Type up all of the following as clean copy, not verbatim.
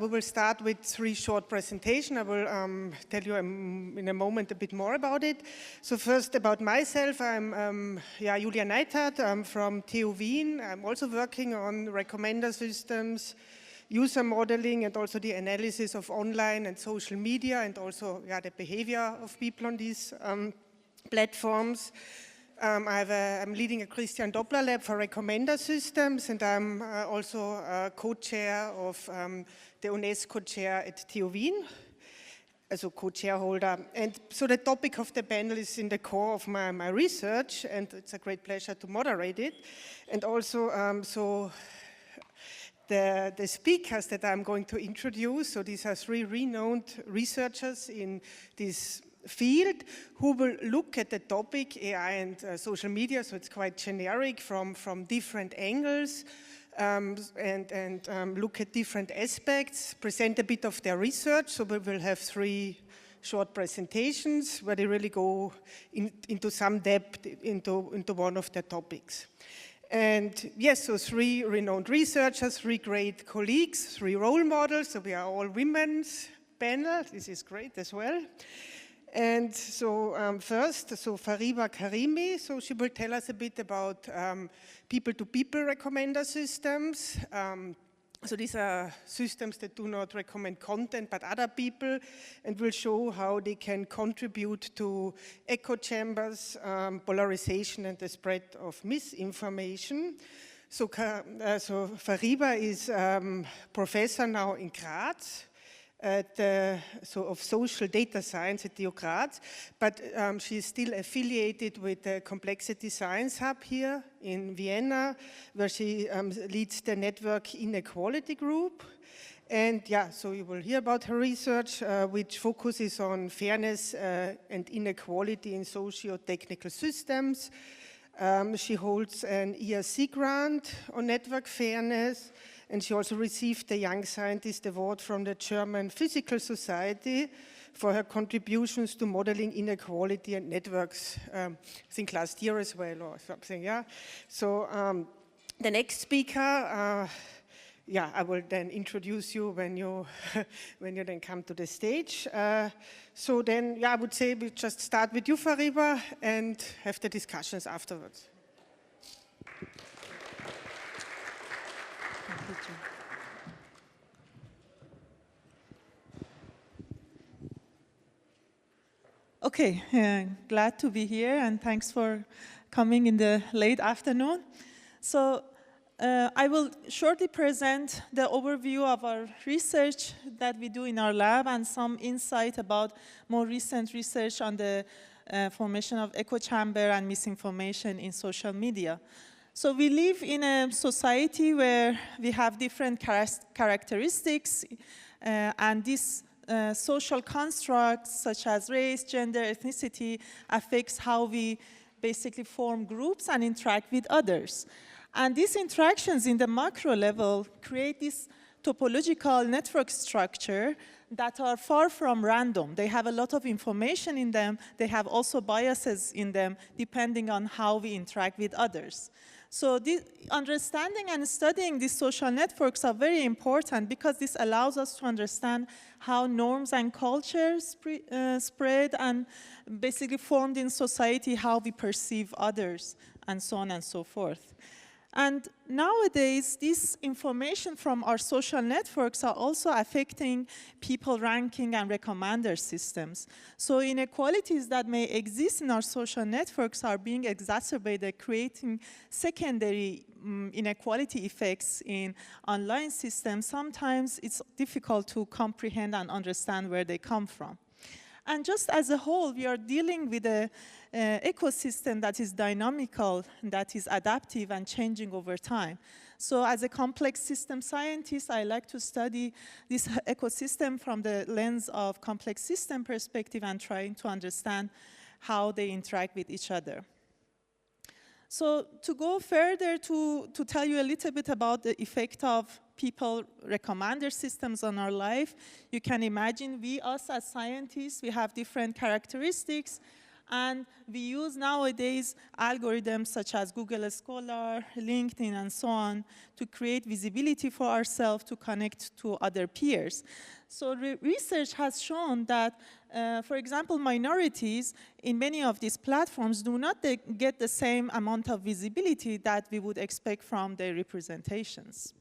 We will start with 3 short presentations. I will tell you in a moment a bit more about it. So first about myself, I'm Julia Neidhardt. I'm from TU Wien. I'm also working on recommender systems, user modeling, and also the analysis of online and social media, and also the behavior of people on these platforms. I'm leading a Christian Doppler lab for recommender systems, and I'm also a co-chair of the UNESCO chair at TU Wien, as a co-chairholder. And so the topic of the panel is in the core of my research, and it's a great pleasure to moderate it. And also, the speakers that I'm going to introduce, so these are 3 renowned researchers in this field who will look at the topic AI and social media, so it's quite generic from different angles, and look at different aspects, present a bit of their research. So we will have 3 short presentations where they really go into some depth into one of the topics. And yes, so 3 renowned researchers, 3 great colleagues, 3 role models, so we are all women's panel. This is great as well. And so first, so Fariba Karimi, so she will tell us a bit about people-to-people recommender systems. So these are systems that do not recommend content but other people, and will show how they can contribute to echo chambers, polarization, and the spread of misinformation. So Fariba is professor now in Graz, of social data science at TU Graz, but she is still affiliated with the Complexity Science Hub here in Vienna, where she leads the network inequality group. And so you will hear about her research, which focuses on fairness and inequality in socio-technical systems. She holds an ERC grant on network fairness, and she also received the Young Scientist Award from the German Physical Society for her contributions to modeling inequality and networks, I think last year as well or something, So the next speaker, I will then introduce you when you then come to the stage. So then, I would say we just start with you, Fariba, and have the discussions afterwards. Okay, glad to be here, and thanks for coming in the late afternoon. So I will shortly present the overview of our research that we do in our lab and some insight about more recent research on the formation of echo chamber and misinformation in social media. So we live in a society where we have different characteristics, and these social constructs such as race, gender, ethnicity affects how we basically form groups and interact with others. And these interactions in the macro level create this topological network structure that are far from random. They have a lot of information in them. They have also biases in them depending on how we interact with others. So understanding and studying these social networks are very important because this allows us to understand how norms and cultures spread and basically formed in society, how we perceive others, and so on and so forth. And nowadays, this information from our social networks are also affecting people ranking and recommender systems. So inequalities that may exist in our social networks are being exacerbated, creating secondary inequality effects in online systems. Sometimes it's difficult to comprehend and understand where they come from. And just as a whole, we are dealing with an ecosystem that is dynamical, that is adaptive and changing over time. So as a complex system scientist, I like to study this ecosystem from the lens of complex system perspective and trying to understand how they interact with each other. So to go further, to tell you a little bit about the effect of people recommender systems on our life, you can imagine us as scientists, we have different characteristics, And we use nowadays algorithms such as Google Scholar, LinkedIn, and so on to create visibility for ourselves to connect to other peers. So research has shown that, for example, minorities in many of these platforms do not get the same amount of visibility that we would expect from their representations.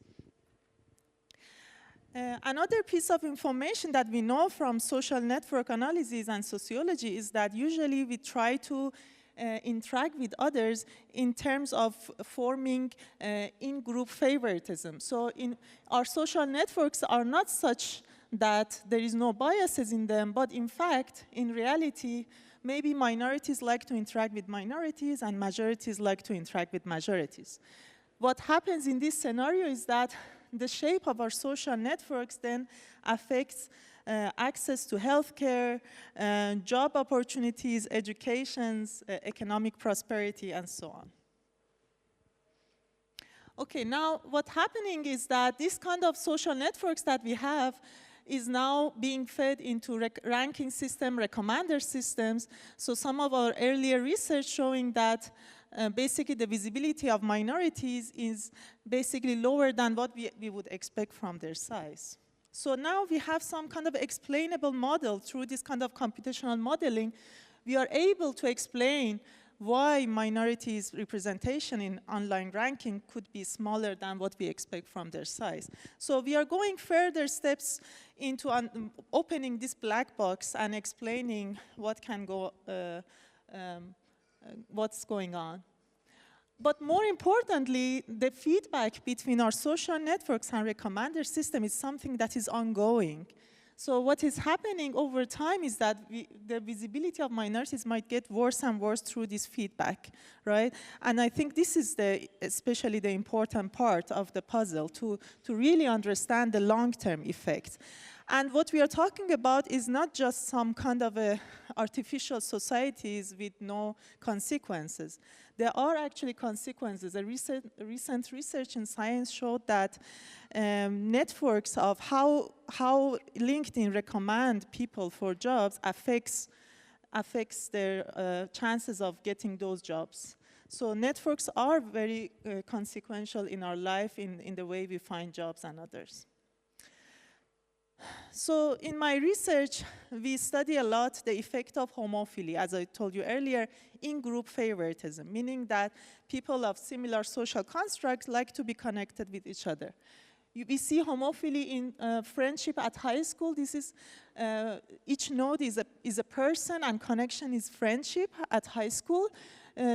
Another piece of information that we know from social network analysis and sociology is that usually we try to interact with others in terms of forming in-group favoritism. So our social networks are not such that there is no biases in them, but in fact, in reality, maybe minorities like to interact with minorities and majorities like to interact with majorities. What happens in this scenario is that the shape of our social networks then affects access to healthcare, job opportunities, educations, economic prosperity, and so on. Okay, now what's happening is that this kind of social networks that we have is now being fed into ranking system, recommender systems. So some of our earlier research showing that basically the visibility of minorities is basically lower than what we would expect from their size. So now we have some kind of explainable model through this kind of computational modeling. We are able to explain why minorities' representation in online ranking could be smaller than what we expect from their size. So we are going further steps into opening this black box and explaining what can go, what's going on. But more importantly, the feedback between our social networks and recommender system is something that is ongoing. So what is happening over time is that the visibility of minorities might get worse and worse through this feedback, right? And I think this is especially the important part of the puzzle, to really understand the long-term effect. And what we are talking about is not just some kind of artificial societies with no consequences. There are actually consequences. A recent research in Science showed that networks of how LinkedIn recommend people for jobs affects their chances of getting those jobs. So networks are very consequential in our life in the way we find jobs and others. So in my research, we study a lot the effect of homophily, as I told you earlier, in group favoritism, meaning that people of similar social constructs like to be connected with each other. We see homophily in friendship at high school. This is, each node is a person, and connection is friendship at high school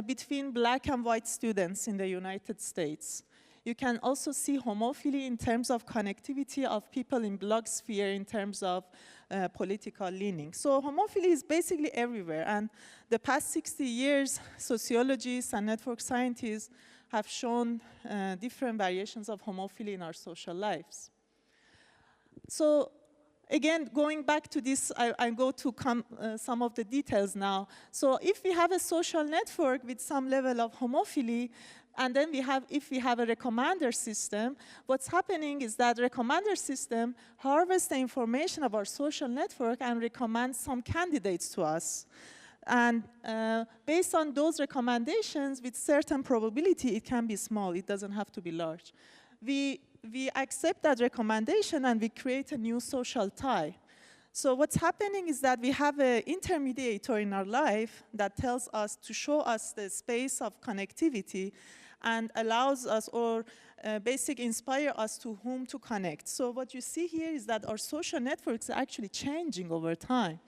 between black and white students in the United States. You can also see homophily in terms of connectivity of people in blog sphere in terms of political leaning. So homophily is basically everywhere. And the past 60 years, sociologists and network scientists have shown different variations of homophily in our social lives. So again, going back to this, I go to some of the details now. So if we have a social network with some level of homophily, and then if we have a recommender system, what's happening is that recommender system harvests the information of our social network and recommends some candidates to us. And based on those recommendations, with certain probability, it can be small. It doesn't have to be large. We accept that recommendation and we create a new social tie. So what's happening is that we have an intermediator in our life that tells us to show us the space of connectivity and allows us or basically inspire us to whom to connect. So what you see here is that our social networks are actually changing over time.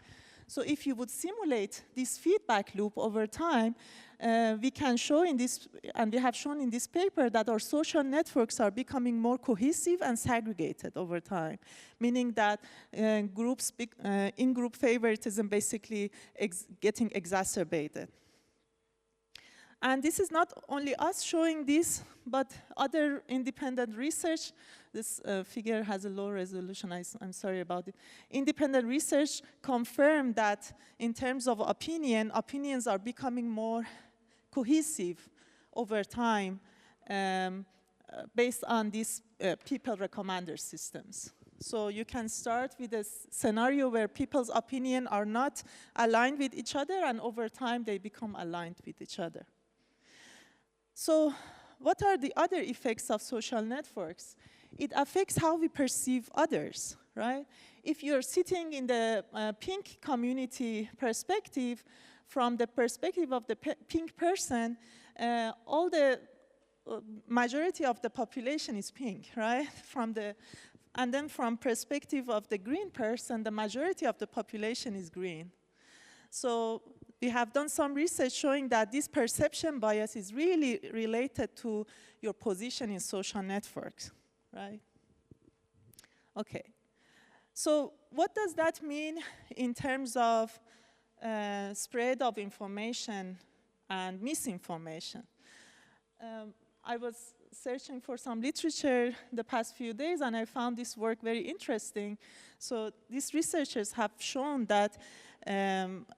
So if you would simulate this feedback loop over time, we can show in this, and we have shown in this paper, that our social networks are becoming more cohesive and segregated over time, meaning that in-group favoritism basically getting exacerbated. And this is not only us showing this, but other independent research. This figure has a low resolution, I'm sorry about it. Independent research confirmed that in terms of opinions are becoming more cohesive over time based on these people recommender systems. So you can start with a scenario where people's opinions are not aligned with each other, and over time they become aligned with each other. So what are the other effects of social networks? It affects how we perceive others, right? If you're sitting in the pink community perspective, from the perspective of the pink person, all the majority of the population is pink, right? And then from perspective of the green person, the majority of the population is green. So we have done some research showing that this perception bias is really related to your position in social networks, right? Okay. So what does that mean in terms of spread of information and misinformation? I was searching for some literature the past few days, and I found this work very interesting. So these researchers have shown that,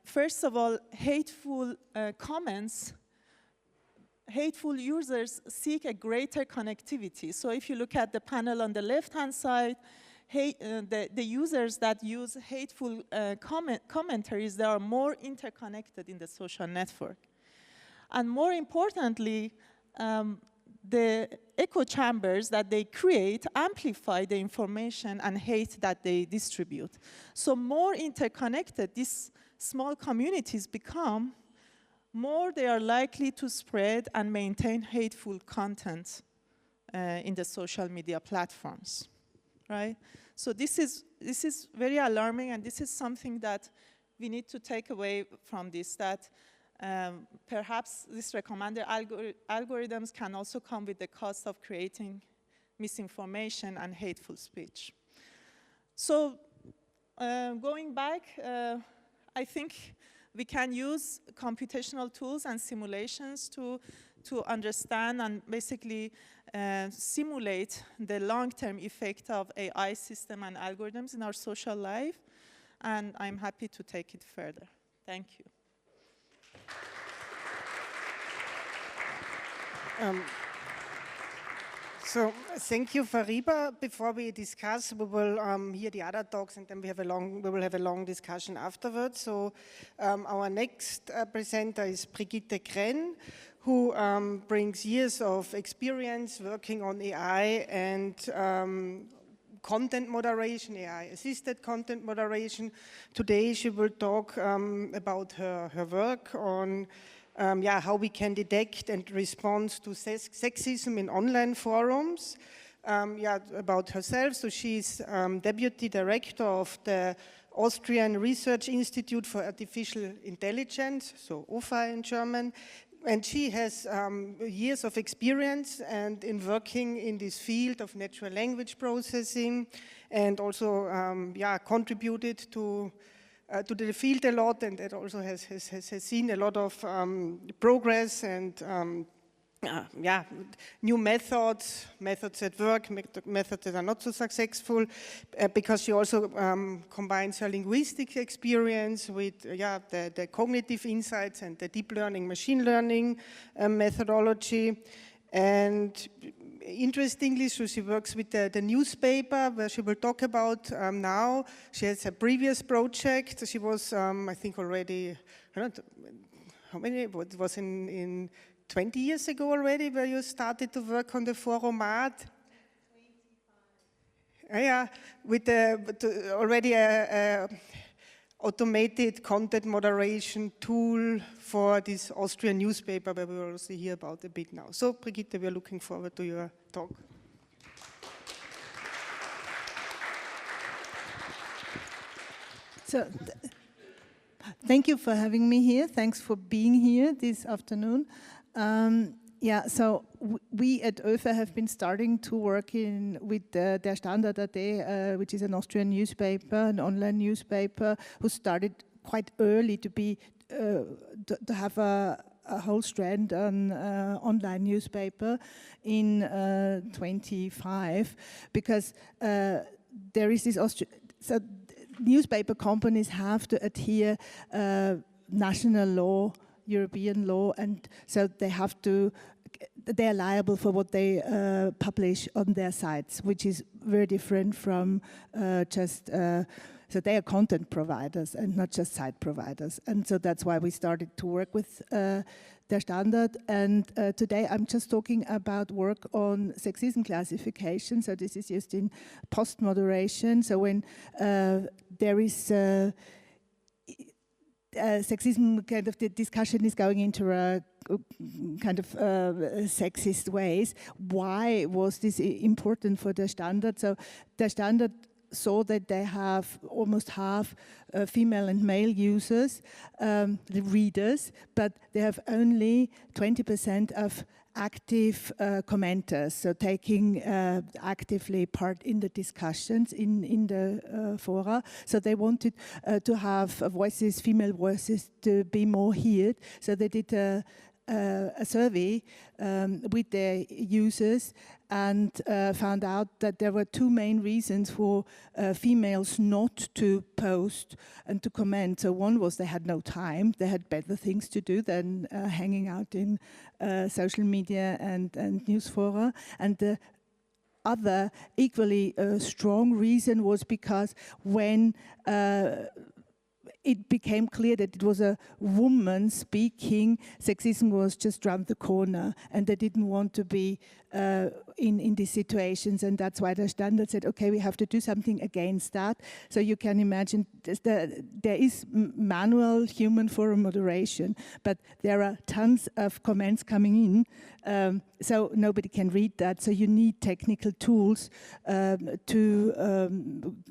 first of all, hateful comments, hateful users seek a greater connectivity. So if you look at the panel on the left-hand side, the users that use hateful commentaries, they are more interconnected in the social network. And more importantly, the echo chambers that they create amplify the information and hate that they distribute. So more interconnected these small communities become, more they are likely to spread and maintain hateful content in the social media platforms, right? So this is very alarming, and this is something that we need to take away from this, that perhaps these recommender algorithms can also come with the cost of creating misinformation and hateful speech. So going back, I think we can use computational tools and simulations to understand and basically simulate the long-term effect of AI system and algorithms in our social life, and I'm happy to take it further. Thank you. So thank you, Fariba. Before we discuss, we will hear the other talks, and then we will have a long discussion afterwards. So our next presenter is Brigitte Krenn, who brings years of experience working on AI and content moderation, AI-assisted content moderation. Today she will talk about her work on how we can detect and respond to sexism in online forums. About herself, so she's Deputy Director of the Austrian Research Institute for Artificial Intelligence, so OFAI in German, and she has years of experience and in working in this field of natural language processing, and also contributed to the field a lot, and it also has seen a lot of progress and new methods that work, methods that are not so successful, because she also combines her linguistic experience with the cognitive insights and the deep learning, machine learning methodology. And interestingly, so she works with the newspaper, where she will talk about now. She has a previous project. She was, I think, already, I don't know, how many, it was in 20 years ago already, where you started to work on the Forumat. 25. With already a automated content moderation tool for this Austrian newspaper, where we will also hear about a bit now. So, Brigitte, we are looking forward to your talk. So, thank you for having me here. Thanks for being here this afternoon. So we at OFAI have been starting to work with Der Standard.at, which is an Austrian newspaper, an online newspaper, who started quite early to have a whole strand on online newspaper in 25, because there is this so newspaper companies have to adhere national law, European law, and so they have to they're liable for what they publish on their sites, which is very different from so they are content providers and not just site providers. And so that's why we started to work with their standard. And today I'm just talking about work on sexism classification. So this is used in post-moderation. So when there is sexism, kind of the discussion is going into a kind of sexist ways. Why was this important for the standard? So the standard saw that they have almost half female and male users, the readers, but they have only 20% of active commenters, so taking actively part in the discussions in the fora. So they wanted to have voices, female voices, to be more heard. So they did a survey with their users and found out that there were two main reasons for females not to post and to comment. So one was they had no time, they had better things to do than hanging out in social media and news fora. And the other equally strong reason was because when it became clear that it was a woman speaking, sexism was just around the corner, and they didn't want to be in these situations, and that's why the standard said, okay, we have to do something against that. So you can imagine there is manual human forum moderation, but there are tons of comments coming in, so nobody can read that. So you need technical tools to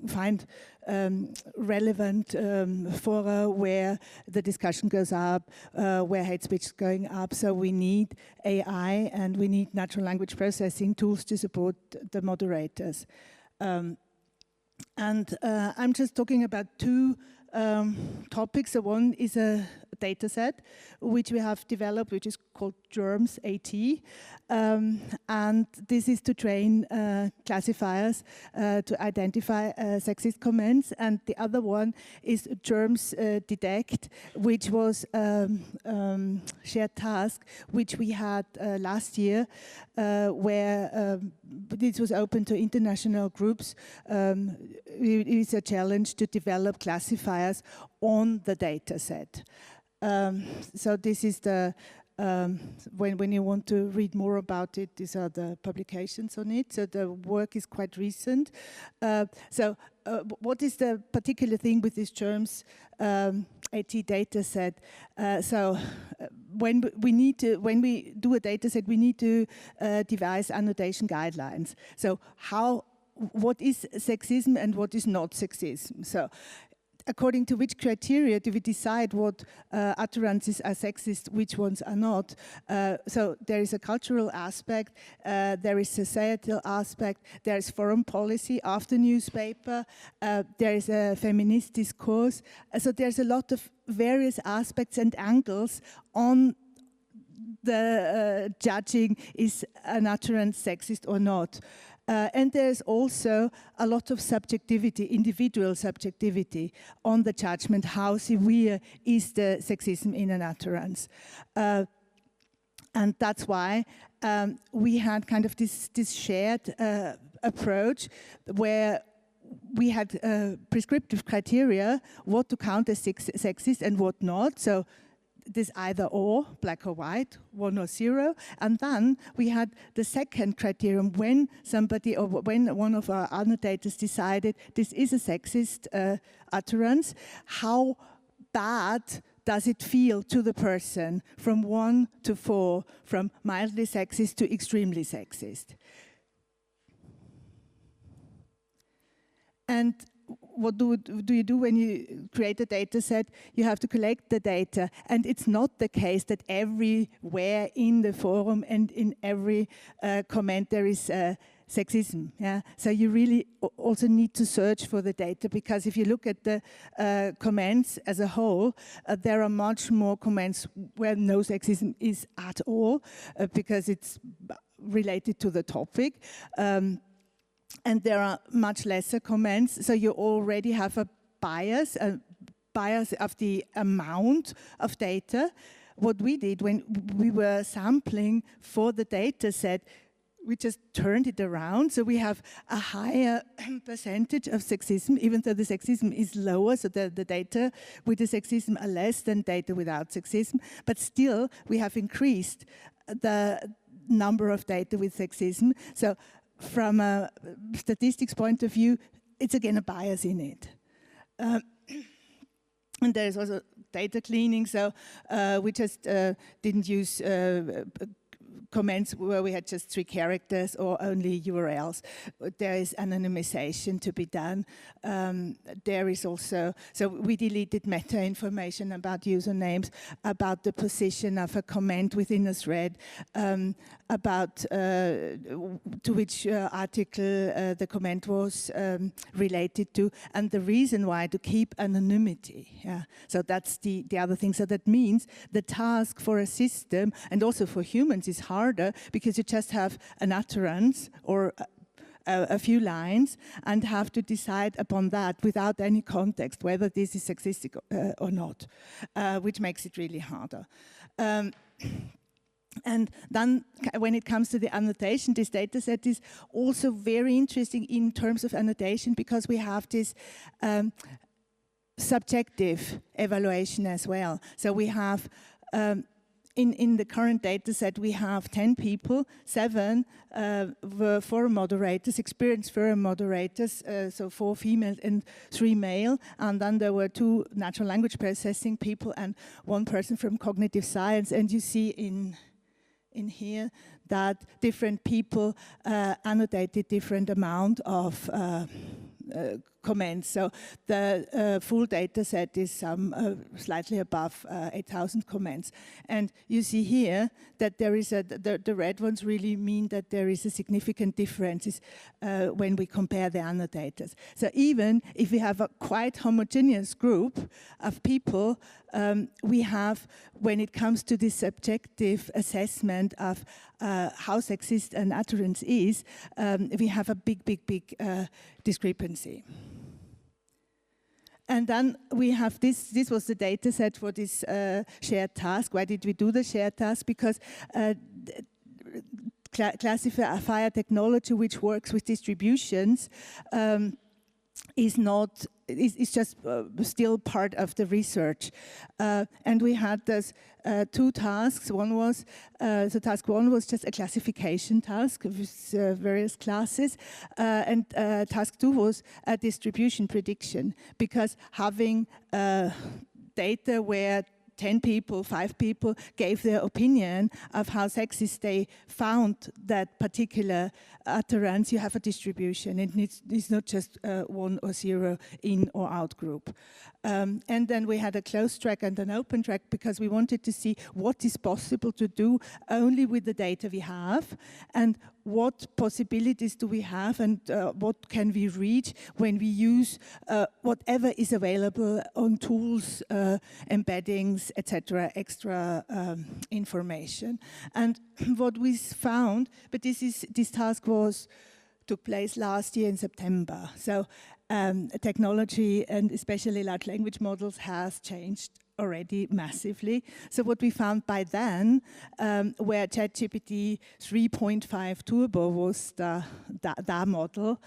find relevant fora where the discussion goes up, where hate speech is going up. So we need AI and we need natural language processing tools to support the moderators. And I'm just talking about two topics. So one is a data set which we have developed, which is called Germs-AT, and this is to train classifiers to identify sexist comments. And the other one is Germs-Detect, which was shared task which we had last year, where this was open to international groups. It is a challenge to develop classifiers on the data set. So this is the, when you want to read more about it, these are the publications on it. So the work is quite recent. What is the particular thing with this Germs AT data set? When we do a data set, we need to devise annotation guidelines. So what is sexism and what is not sexism? So according to which criteria do we decide what utterances are sexist, which ones are not? So there is a cultural aspect, there is societal aspect, there is foreign policy after newspaper, there is a feminist discourse. So there's a lot of various aspects and angles on the judging is an utterance sexist or not. And there's also a lot of subjectivity, individual subjectivity on the judgment, how severe is the sexism in an utterance. And that's why we had kind of this shared approach where we had prescriptive criteria, what to count as sexist and what not. So this either or, black or white, 1 or 0. And then we had the second criterion when somebody or when one of our annotators decided this is a sexist utterance, how bad does it feel to the person from 1 to 4, from mildly sexist to extremely sexist. And what do you do when you create a data set? You have to collect the data, and it's not the case that everywhere in the forum and in every comment there is sexism. Yeah? So you really also need to search for the data, because if you look at the comments as a whole, there are much more comments where no sexism is at all, because it's related to the topic. And there are much lesser comments, so you already have a bias of the amount of data. what we did when we were sampling for the data set, we just turned it around. So we have a higher percentage of sexism, even though the sexism is lower. So the data with the sexism are less than data without sexism. But still, we have increased the number of data with sexism. So from a statistics point of view, it's again a bias in it. And there's also data cleaning. So we just didn't use comments where we had just 3 characters or only URLs. There is anonymization to be done. There is also, so we deleted meta information about usernames, about the position of a comment within a thread, about to which article the comment was related to, and the reason why, to keep anonymity. Yeah. So that's the other thing. So that means the task for a system and also for humans is harder because you just have an utterance or a few lines and have to decide upon that without any context whether this is sexistic or not, which makes it really harder. And then when it comes to the annotation, this data set is also very interesting in terms of annotation because we have this subjective evaluation as well. So we have, in the current data set, we have 10 people, 7 were forum moderators, experienced forum moderators, so 4 female and 3 male, and then there were 2 natural language processing people and 1 person from cognitive science, and you see in here that different people annotated different amount of comments. So the full data set is slightly above 8,000 comments. And you see here that there is the red ones really mean that there is a significant difference when we compare the annotators. So even if we have a quite homogeneous group of people, we have, when it comes to this subjective assessment of how sexist an utterance is, we have a big discrepancy. And then we have this was the data set for this shared task. Why did we do the shared task? Because classifier technology, which works with distributions, is just still part of the research. And we had this 2 tasks. One was, so task 1 was just a classification task with various classes. And task 2 was a distribution prediction, because having data where 10 people, 5 people gave their opinion of how sexist they found that particular utterance, you have a distribution. It's not just 1 or 0 in or out group. And then we had a closed track and an open track because we wanted to see what is possible to do only with the data we have, and what possibilities do we have, and what can we reach when we use whatever is available on tools, embeddings, etc., extra information. And what we found, but this task took place last year in September. So technology, and especially large language models, has changed already massively. So what we found by then, where ChatGPT 3.5 Turbo was the model,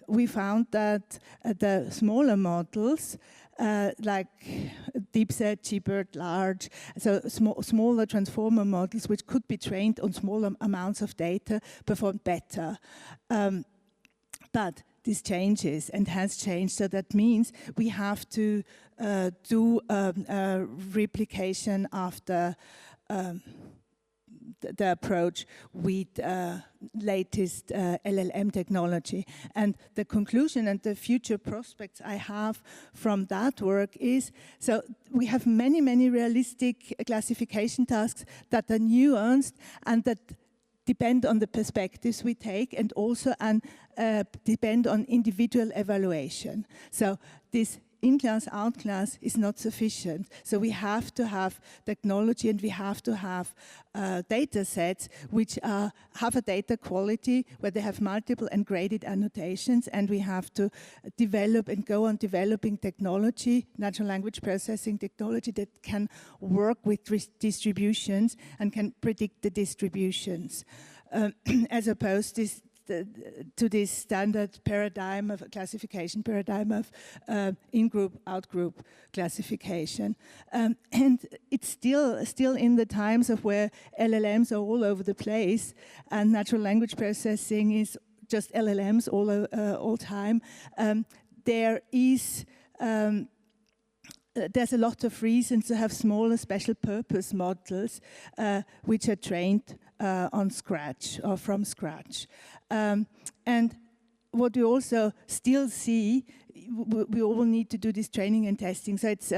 we found that the smaller models, like DeepSet, GBERT, Large, so smaller transformer models, which could be trained on smaller amounts of data, performed better. But this changes and has changed, so that means we have to do a replication of the approach with latest LLM technology. And the conclusion and the future prospects I have from that work is, so we have many realistic classification tasks that are nuanced and that depend on the perspectives we take, and also depend on individual evaluation. So this in-class, out-class is not sufficient. So we have to have technology, and we have to have data sets which have a data quality where they have multiple and graded annotations, and we have to develop and go on developing technology, natural language processing technology that can work with distributions and can predict the distributions, as opposed to this standard paradigm of classification paradigm of in-group, out-group classification. And it's still in the times of where LLMs are all over the place and natural language processing is just LLMs all time. There's a lot of reasons to have smaller special purpose models which are trained on scratch or from scratch. And what we also still see, we all need to do this training and testing. So it's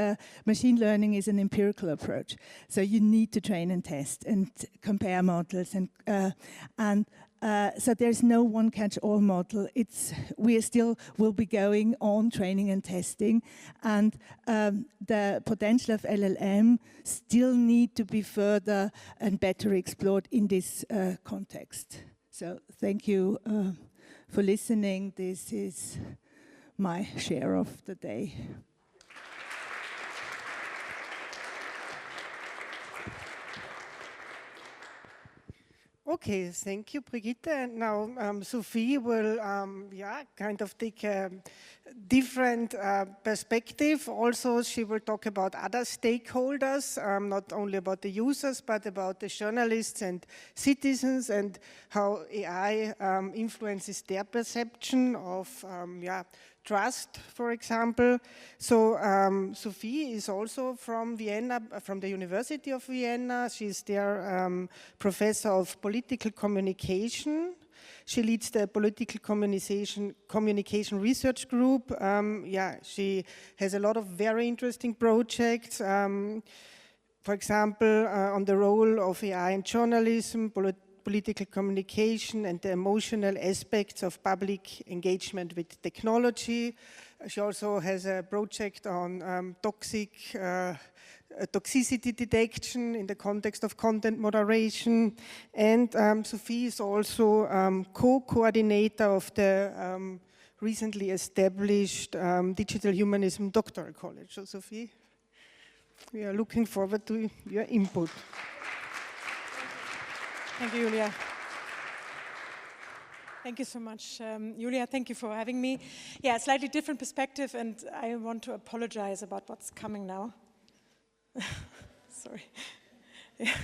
machine learning is an empirical approach. So you need to train and test and compare models, and so there's no one-catch-all model. We still will be going on training and testing, and the potential of LLM still need to be further and better explored in this context. So thank you for listening. This is my share of the day. Okay, thank you, Brigitte. And now Sophie will kind of take a different perspective. Also, she will talk about other stakeholders, not only about the users, but about the journalists and citizens and how AI influences their perception of trust, for example. So Sophie is also from Vienna, from the University of Vienna. She's their professor of political communication. She leads the political communication research group. She has a lot of very interesting projects. For example, on the role of AI in journalism, political communication, and the emotional aspects of public engagement with technology. She also has a project on toxicity detection in the context of content moderation. And Sophie is also co-coordinator of the recently established Digital Humanism Doctoral College. So Sophie, we are looking forward to your input. Thank you, Julia. Thank you so much, Julia. Thank you for having me. Yeah, slightly different perspective, and I want to apologize about what's coming now. Sorry. Yeah.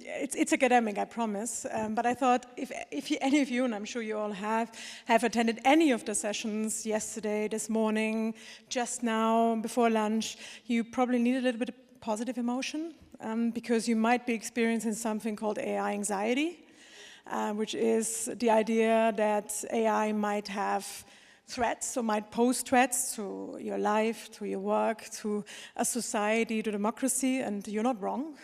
It's academic, I promise. But I thought if any of you, and I'm sure you all have attended any of the sessions yesterday, this morning, just now, before lunch, you probably need a little bit of positive emotion. Because you might be experiencing something called AI anxiety, which is the idea that AI might have threats or might pose threats to your life, to your work, to a society, to democracy, and you're not wrong,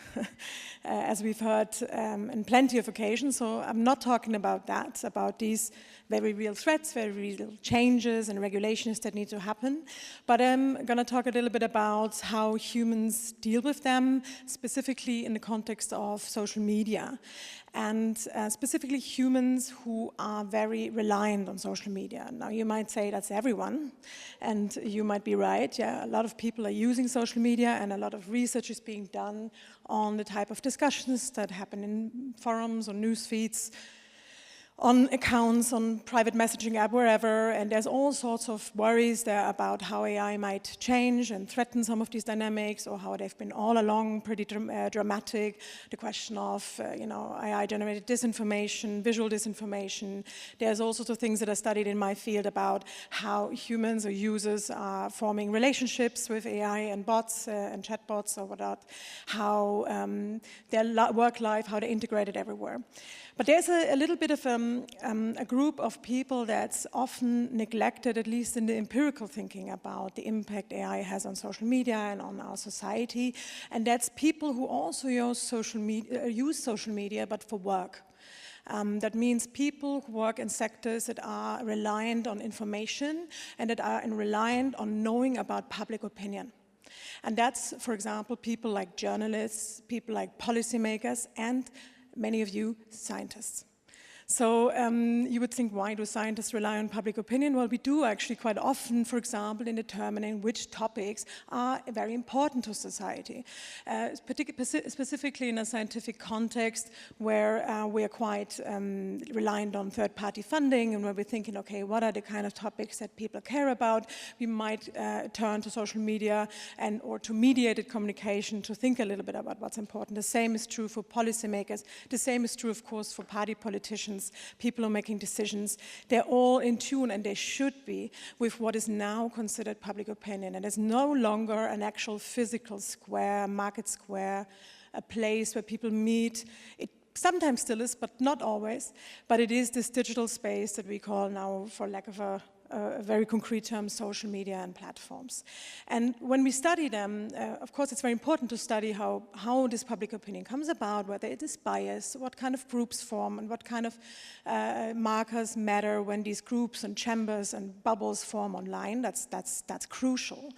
as we've heard in plenty of occasions. So I'm not talking about that, about these very real threats, very real changes and regulations that need to happen. But I'm going to talk a little bit about how humans deal with them, specifically in the context of social media. And specifically humans who are very reliant on social media. Now you might say that's everyone, and you might be right. Yeah, a lot of people are using social media, and a lot of research is being done on the type of discussions that happen in forums or news feeds, on accounts, on private messaging app, wherever, and there's all sorts of worries there about how AI might change and threaten some of these dynamics, or how they've been all along pretty dramatic. The question of, AI-generated disinformation, visual disinformation. There's all sorts of things that are studied in my field about how humans or users are forming relationships with AI and bots and chatbots or whatnot, how their work life, how they integrate it everywhere. But there's a little bit of a group of people that's often neglected, at least in the empirical thinking about the impact AI has on social media and on our society. And that's people who also use social media, but for work. That means people who work in sectors that are reliant on information and that are reliant on knowing about public opinion. And that's, for example, people like journalists, people like policymakers, and many of you, scientists. So you would think, why do scientists rely on public opinion? Well, we do actually quite often, for example, in determining which topics are very important to society, specifically in a scientific context where we are quite reliant on third-party funding, and where we're thinking, okay, what are the kind of topics that people care about? We might turn to social media or to mediated communication to think a little bit about what's important. The same is true for policymakers. The same is true, of course, for party politicians. People who are making decisions, they're all in tune, and they should be, with what is now considered public opinion. And it's no longer an actual physical square, market square, a place where people meet. It sometimes still is, but not always. But it is this digital space that we call now, for lack of a very concrete term, social media and platforms. And when we study them, of course, it's very important to study how this public opinion comes about, whether it is biased, what kind of groups form, and what kind of markers matter when these groups and chambers and bubbles form online. That's crucial.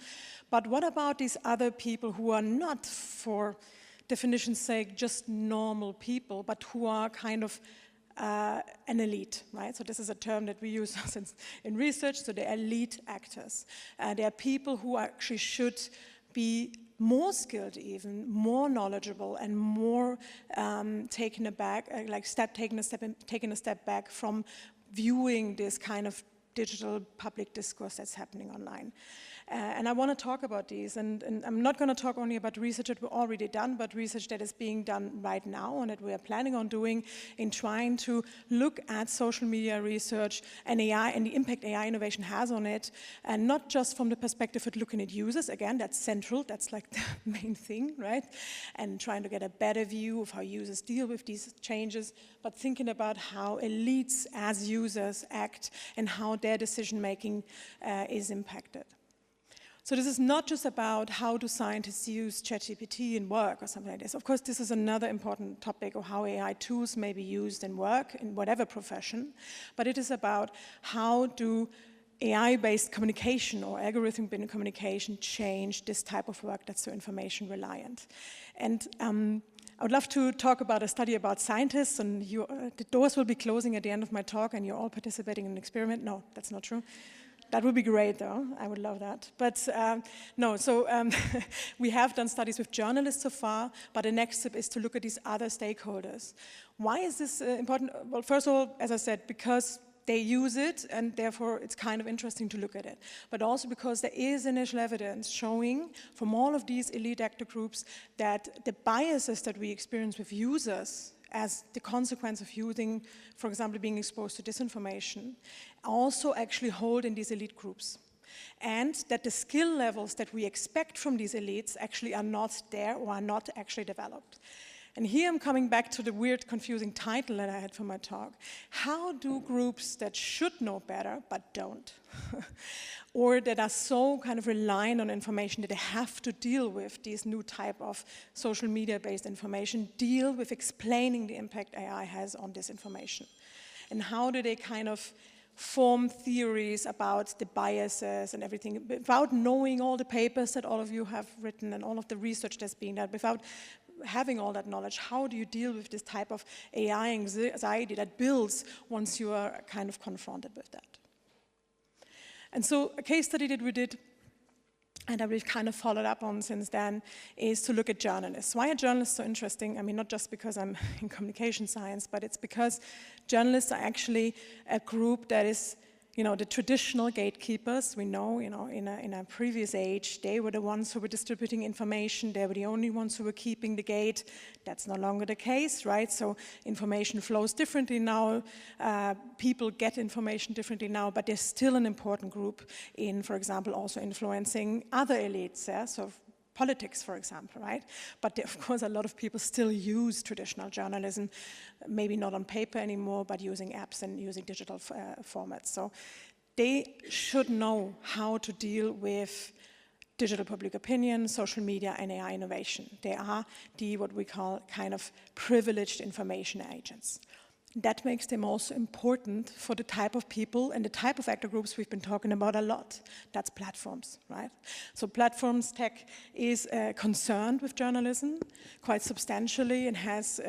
But what about these other people who are not, for definition's sake, just normal people, but who are kind of an elite, right? So this is a term that we use in research, so they're elite actors. They are people who actually should be more skilled even, more knowledgeable, and more taken a step back from viewing this kind of digital public discourse that's happening online. And I want to talk about these, and I'm not going to talk only about research that we've already done, but research that is being done right now and that we are planning on doing in trying to look at social media research and AI and the impact AI innovation has on it, and not just from the perspective of looking at users. Again, that's central, that's like the main thing, right? And trying to get a better view of how users deal with these changes, but thinking about how elites as users act and how their decision-making is impacted. So this is not just about how do scientists use ChatGPT in work or something like this. Of course, this is another important topic of how AI tools may be used in work, in whatever profession. But it is about how do AI-based communication or algorithm-based communication change this type of work that's so information reliant. And I would love to talk about a study about scientists, and the doors will be closing at the end of my talk, and you're all participating in an experiment. No, that's not true. That would be great, though. I would love that. But no, so we have done studies with journalists so far, but the next step is to look at these other stakeholders. Why is this important? Well, first of all, as I said, because they use it, and therefore it's kind of interesting to look at it. But also because there is initial evidence showing from all of these elite actor groups that the biases that we experience with users as the consequence of using, for example, being exposed to disinformation, also actually hold in these elite groups. And that the skill levels that we expect from these elites actually are not there or are not actually developed. And here I'm coming back to the weird, confusing title that I had for my talk. How do groups that should know better but don't, or that are so kind of reliant on information that they have to deal with these new type of social media-based information, deal with explaining the impact AI has on this information? And how do they kind of form theories about the biases and everything without knowing all the papers that all of you have written and all of the research that's being done, without having all that knowledge? How do you deal with this type of AI anxiety that builds once you are kind of confronted with that? And so a case study that we did, and that we've kind of followed up on since then, is to look at journalists. Why are journalists so interesting? I mean, not just because I'm in communication science, but it's because journalists are actually a group that is, the traditional gatekeepers. We know, in a previous age, they were the ones who were distributing information. They were the only ones who were keeping the gate. That's no longer the case, right? So information flows differently now. People get information differently now, but they're still an important group in, for example, also influencing other elites. Yeah? So politics, for example, right? But of course, a lot of people still use traditional journalism, maybe not on paper anymore, but using apps and using digital formats. So they should know how to deal with digital public opinion, social media, and AI innovation. They are what we call kind of privileged information agents. That makes them also important for the type of people and the type of actor groups we've been talking about a lot. That's platforms, right? So platforms tech is concerned with journalism quite substantially and has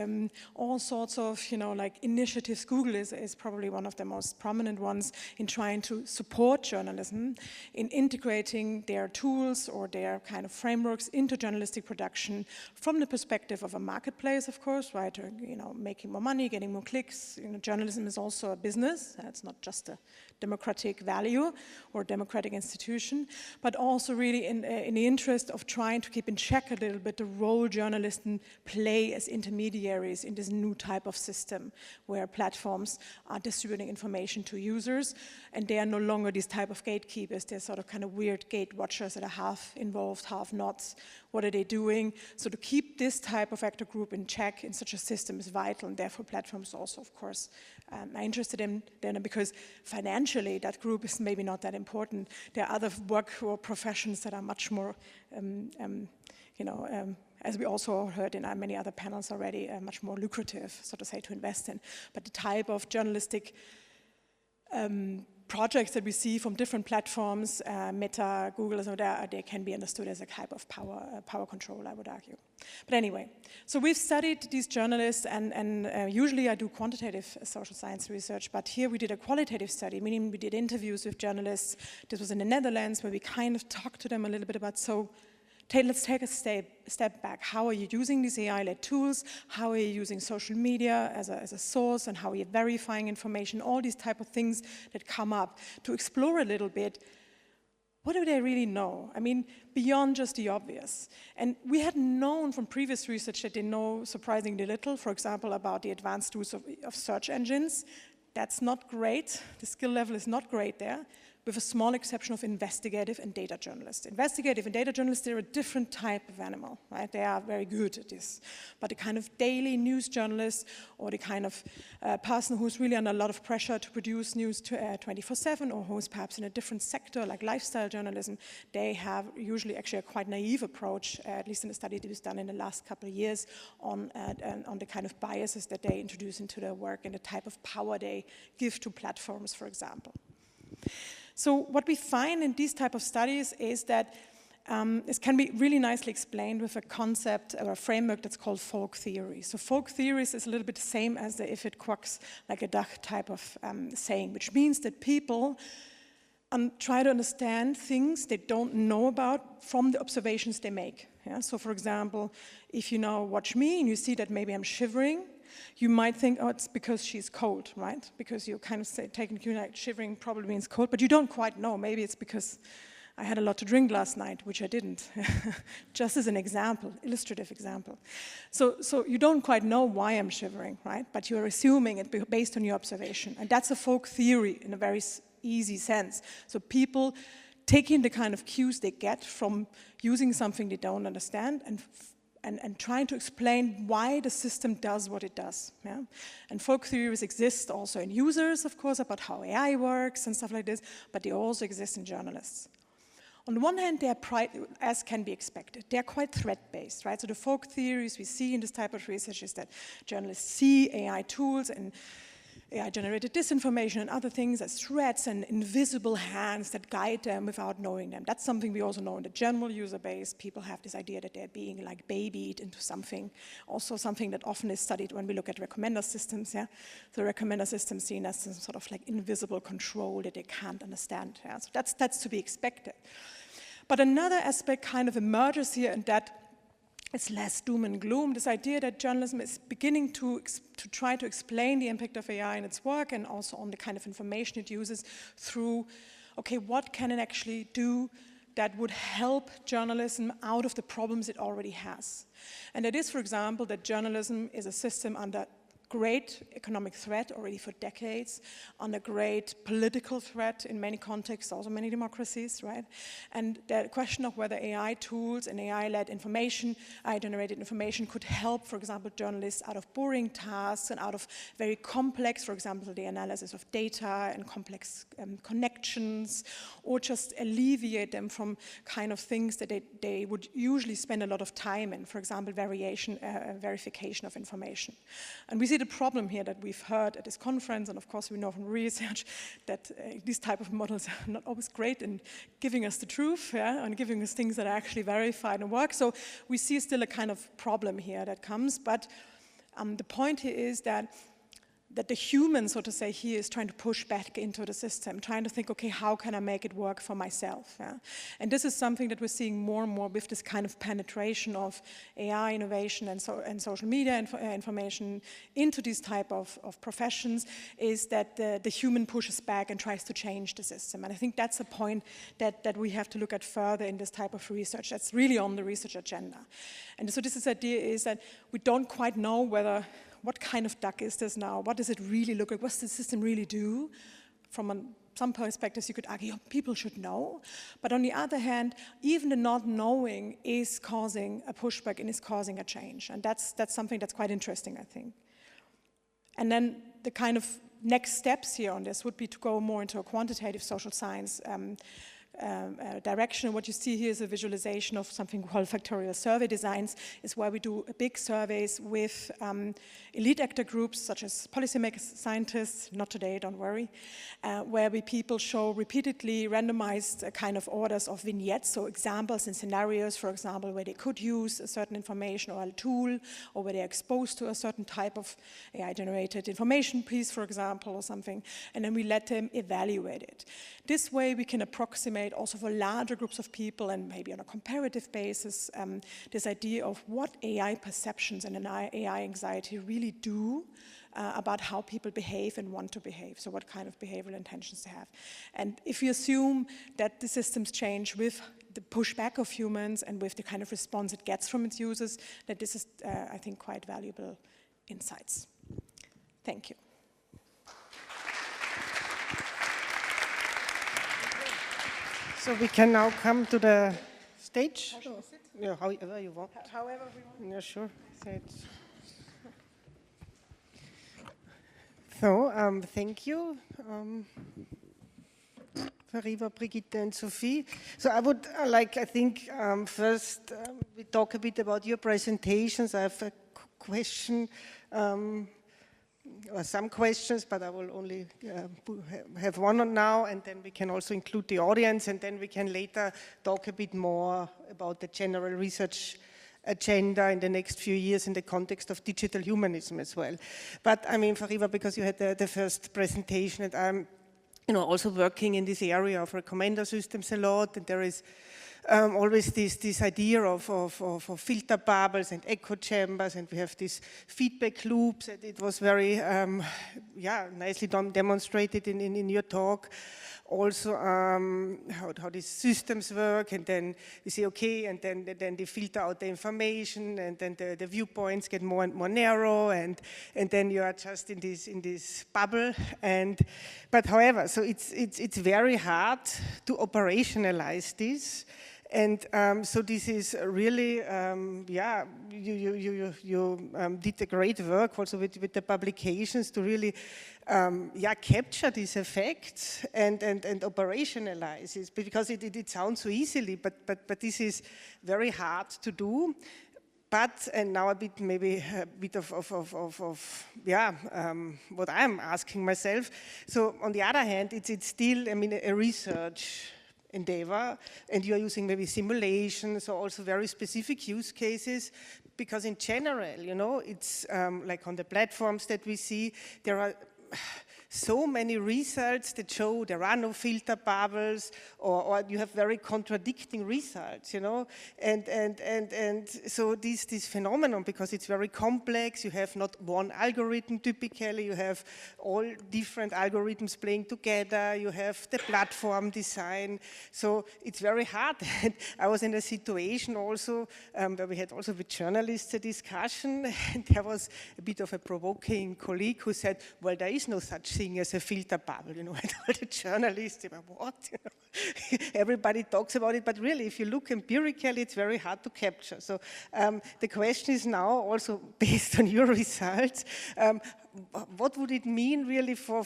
all sorts of, like initiatives. Google is probably one of the most prominent ones in trying to support journalism, in integrating their tools or their kind of frameworks into journalistic production from the perspective of a marketplace, of course, right? Or, making more money, getting more clicks. Journalism is also a business. It's not just a democratic value or democratic institution, but also really in the interest of trying to keep in check a little bit the role journalists play as intermediaries in this new type of system where platforms are distributing information to users, and they are no longer these type of gatekeepers. They're sort of kind of weird gate watchers that are half involved, half not. What are they doing? So to keep this type of actor group in check in such a system is vital, and therefore platforms also, of course, are interested in them, because financially that group is maybe not that important. There are other work or professions that are much more, as we also heard in many other panels already, much more lucrative, so to say, to invest in. But the type of journalistic projects that we see from different platforms, Meta, Google, so they can be understood as a type of power control, I would argue. But anyway, so we've studied these journalists, and usually I do quantitative social science research, but here we did a qualitative study, meaning we did interviews with journalists. This was in the Netherlands, where we kind of talked to them a little bit about, let's take a step back. How are you using these AI-led tools? How are you using social media as a source? And how are you verifying information? All these type of things that come up to explore a little bit. What do they really know? I mean, beyond just the obvious. And we had known from previous research that they know surprisingly little, for example, about the advanced tools of search engines. That's not great. The skill level is not great there, with a small exception of investigative and data journalists. Investigative and data journalists, they're a different type of animal, right? They are very good at this. But the kind of daily news journalist, or the kind of person who's really under a lot of pressure to produce news 24/7, or who's perhaps in a different sector, like lifestyle journalism, they have usually actually a quite naive approach, at least in the study that was done in the last couple of years, on the kind of biases that they introduce into their work and the type of power they give to platforms, for example. So what we find in these type of studies is that this can be really nicely explained with a concept or a framework that's called folk theory. So folk theories is a little bit the same as the if it quacks like a duck type of saying, which means that people try to understand things they don't know about from the observations they make. Yeah? So for example, if you now watch me and you see that maybe I'm shivering, you might think, oh, it's because she's cold, right? Because you kind of say, taking cue like shivering probably means cold, but you don't quite know. Maybe it's because I had a lot to drink last night, which I didn't. Just as an example, illustrative example. So you don't quite know why I'm shivering, right? But you're assuming it based on your observation. And that's a folk theory in a very easy sense. So people taking the kind of cues they get from using something they don't understand and trying to explain why the system does what it does. Yeah? And folk theories exist also in users, of course, about how AI works and stuff like this, but they also exist in journalists. On the one hand, they are, as can be expected, they are quite threat-based, right? So the folk theories we see in this type of research is that journalists see AI tools and AI-generated disinformation and other things as threats and invisible hands that guide them without knowing them. That's something we also know in the general user base. People have this idea that they're being like babied into something. Also something that often is studied when we look at recommender systems. Yeah? So recommender systems seen as some sort of like invisible control that they can't understand. Yeah? So that's to be expected. But another aspect kind of emerges here, and that it's less doom and gloom, this idea that journalism is beginning to try to explain the impact of AI in its work and also on the kind of information it uses through, okay, what can it actually do that would help journalism out of the problems it already has? And that is, for example, that journalism is a system under great economic threat already for decades, under great political threat in many contexts, also many democracies, right? And the question of whether AI tools and AI-led information, AI-generated information could help, for example, journalists out of boring tasks and out of very complex, for example, the analysis of data and complex connections, or just alleviate them from kind of things that they would usually spend a lot of time in, for example, verification of information. And we see see the problem here that we've heard at this conference, and of course we know from research that these type of models are not always great in giving us the truth, yeah, and giving us things that are actually verified and work. So we see still a kind of problem here that comes, but the point here is that the human, so to say, here is trying to push back into the system, trying to think, okay, how can I make it work for myself? Yeah? And this is something that we're seeing more and more with this kind of penetration of AI innovation and social media information into these type of professions, is that the human pushes back and tries to change the system. And I think that's a point that we have to look at further in this type of research. That's really on the research agenda. And so this idea is that we don't quite know what kind of duck is this now? What does it really look like? What does the system really do? From some perspectives, you could argue people should know. But on the other hand, even the not knowing is causing a pushback and is causing a change. And that's something that's quite interesting, I think. And then the kind of next steps here on this would be to go more into a quantitative social science direction. What you see here is a visualization of something called factorial survey designs, is where we do big surveys with elite actor groups such as policymakers, scientists, not today, don't worry, where people show repeatedly randomized kind of orders of vignettes, so examples and scenarios, for example, where they could use a certain information or a tool, or where they're exposed to a certain type of AI-generated information piece, for example, or something, and then we let them evaluate it. This way we can approximate also for larger groups of people, and maybe on a comparative basis, this idea of what AI perceptions and an AI anxiety really do about how people behave and want to behave, so what kind of behavioral intentions they have. And if we assume that the systems change with the pushback of humans and with the kind of response it gets from its users, that this is, I think, quite valuable insights. Thank you. So we can now come to the stage. Yeah, however you want. However we want. Yeah, sure. So, thank you, Fariba, Brigitte, and Sophie. So I would first we talk a bit about your presentations. I have a question. Or some questions, but I will only have one on now, and then we can also include the audience, and then we can later talk a bit more about the general research agenda in the next few years in the context of digital humanism as well. But I mean, Fariba, because you had the first presentation, and I'm also working in this area of recommender systems a lot, and there is always this idea of filter bubbles and echo chambers, and we have these feedback loops, and it was very nicely demonstrated in your talk. Also how these systems work, and then you say okay, and then they filter out the information, and then the viewpoints get more and more narrow, and then you are just in this bubble. But however, so it's very hard to operationalize this. And so this is really, you did a great work also with the publications to really, capture these effects and operationalize it, because it sounds so easily, but this is very hard to do. But, and now a bit of what I'm asking myself. So on the other hand, it's still, a research endeavor, and you're using maybe simulations or also very specific use cases, because in general, it's like on the platforms that we see, there are so many results that show there are no filter bubbles, or you have very contradicting results, and so this phenomenon, because it's very complex, you have not one algorithm typically, you have all different algorithms playing together, you have the platform design, so it's very hard. And I was in a situation also where we had also with journalists a discussion, and there was a bit of a provoking colleague who said, well, there is no such thing as a filter bubble, and all the journalists, they were, what? Everybody talks about it, but really, if you look empirically, it's very hard to capture. So the question is now, also based on your results, what would it mean really for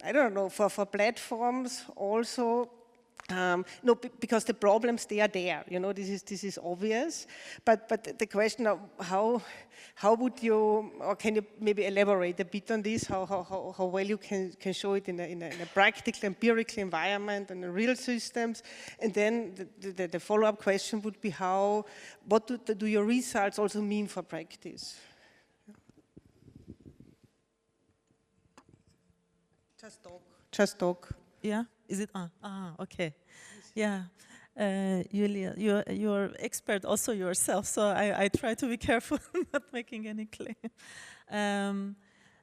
I don't know, for platforms also No, because the problems, they are there, you know, this is obvious, but the question of how would you, or can you maybe elaborate a bit on this, how well you can show it in a practical, empirical environment and in real systems, and then the follow-up question would be what do your results also mean for practice? Just talk. Yeah, is it on? Okay. Yeah, Julia, you're expert also yourself, so I try to be careful not making any claim.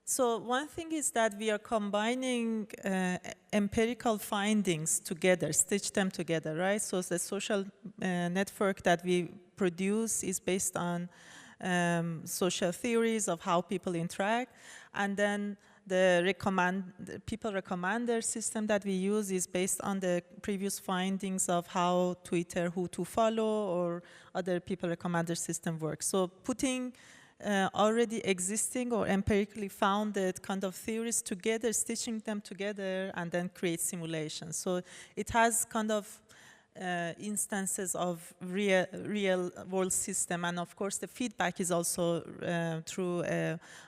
So one thing is that we are combining empirical findings together, stitch them together, right? So the social network that we produce is based on social theories of how people interact, and then the people recommender system that we use is based on the previous findings of how Twitter, who to follow, or other people recommender system works. So putting already existing or empirically founded kind of theories together, stitching them together, and then create simulations. So it has kind of instances of real world system, and of course the feedback is also through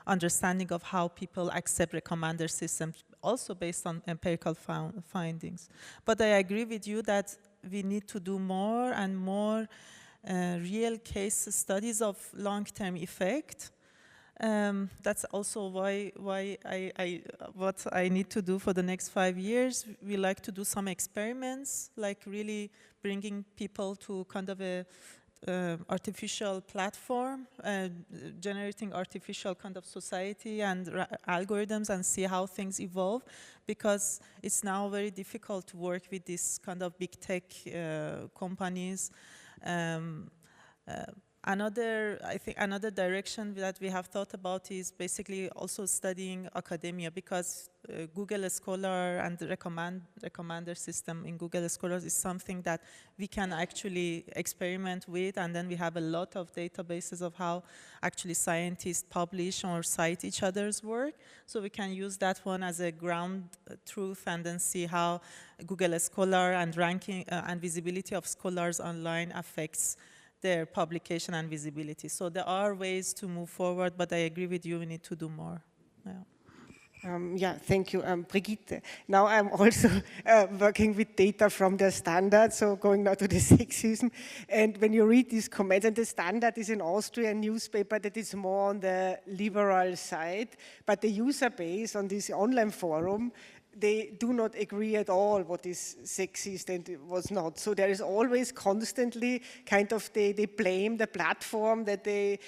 understanding of how people accept recommender systems, also based on empirical findings. But I agree with you that we need to do more and more real case studies of long-term effect. That's also why what I need to do for the next 5 years. We like to do some experiments, like really bringing people to kind of a artificial platform, generating artificial kind of society and algorithms, and see how things evolve, because it's now very difficult to work with this kind of big tech companies. I think another direction that we have thought about is basically also studying academia, because Google Scholar and the recommender system in Google Scholar is something that we can actually experiment with, and then we have a lot of databases of how actually scientists publish or cite each other's work. So we can use that one as a ground truth, and then see how Google Scholar and ranking and visibility of scholars online affects their publication and visibility. So there are ways to move forward, but I agree with you, we need to do more. Yeah. Yeah, thank you, Brigitte. Now I'm also working with data from the Standard, so going now to the sexism. And when you read these comments, and the Standard is an Austrian newspaper that is more on the liberal side, but the user base on this online forum, they do not agree at all what is sexist and was not. So there is always constantly kind of, they blame the platform, that they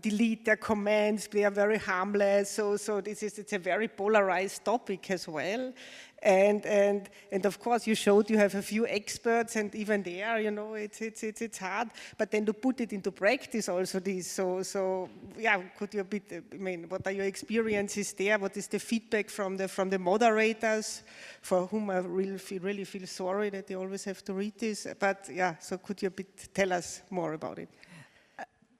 delete their comments, they are very harmless. So it's a very polarized topic as well. And of course you showed you have a few experts, and even there, you know, it's hard, but then to put it into practice also this, so yeah, could you a bit, I mean, what are your experiences there? What is the feedback from the moderators, for whom I really feel sorry that they always have to read this, but yeah, so could you a bit tell us more about it?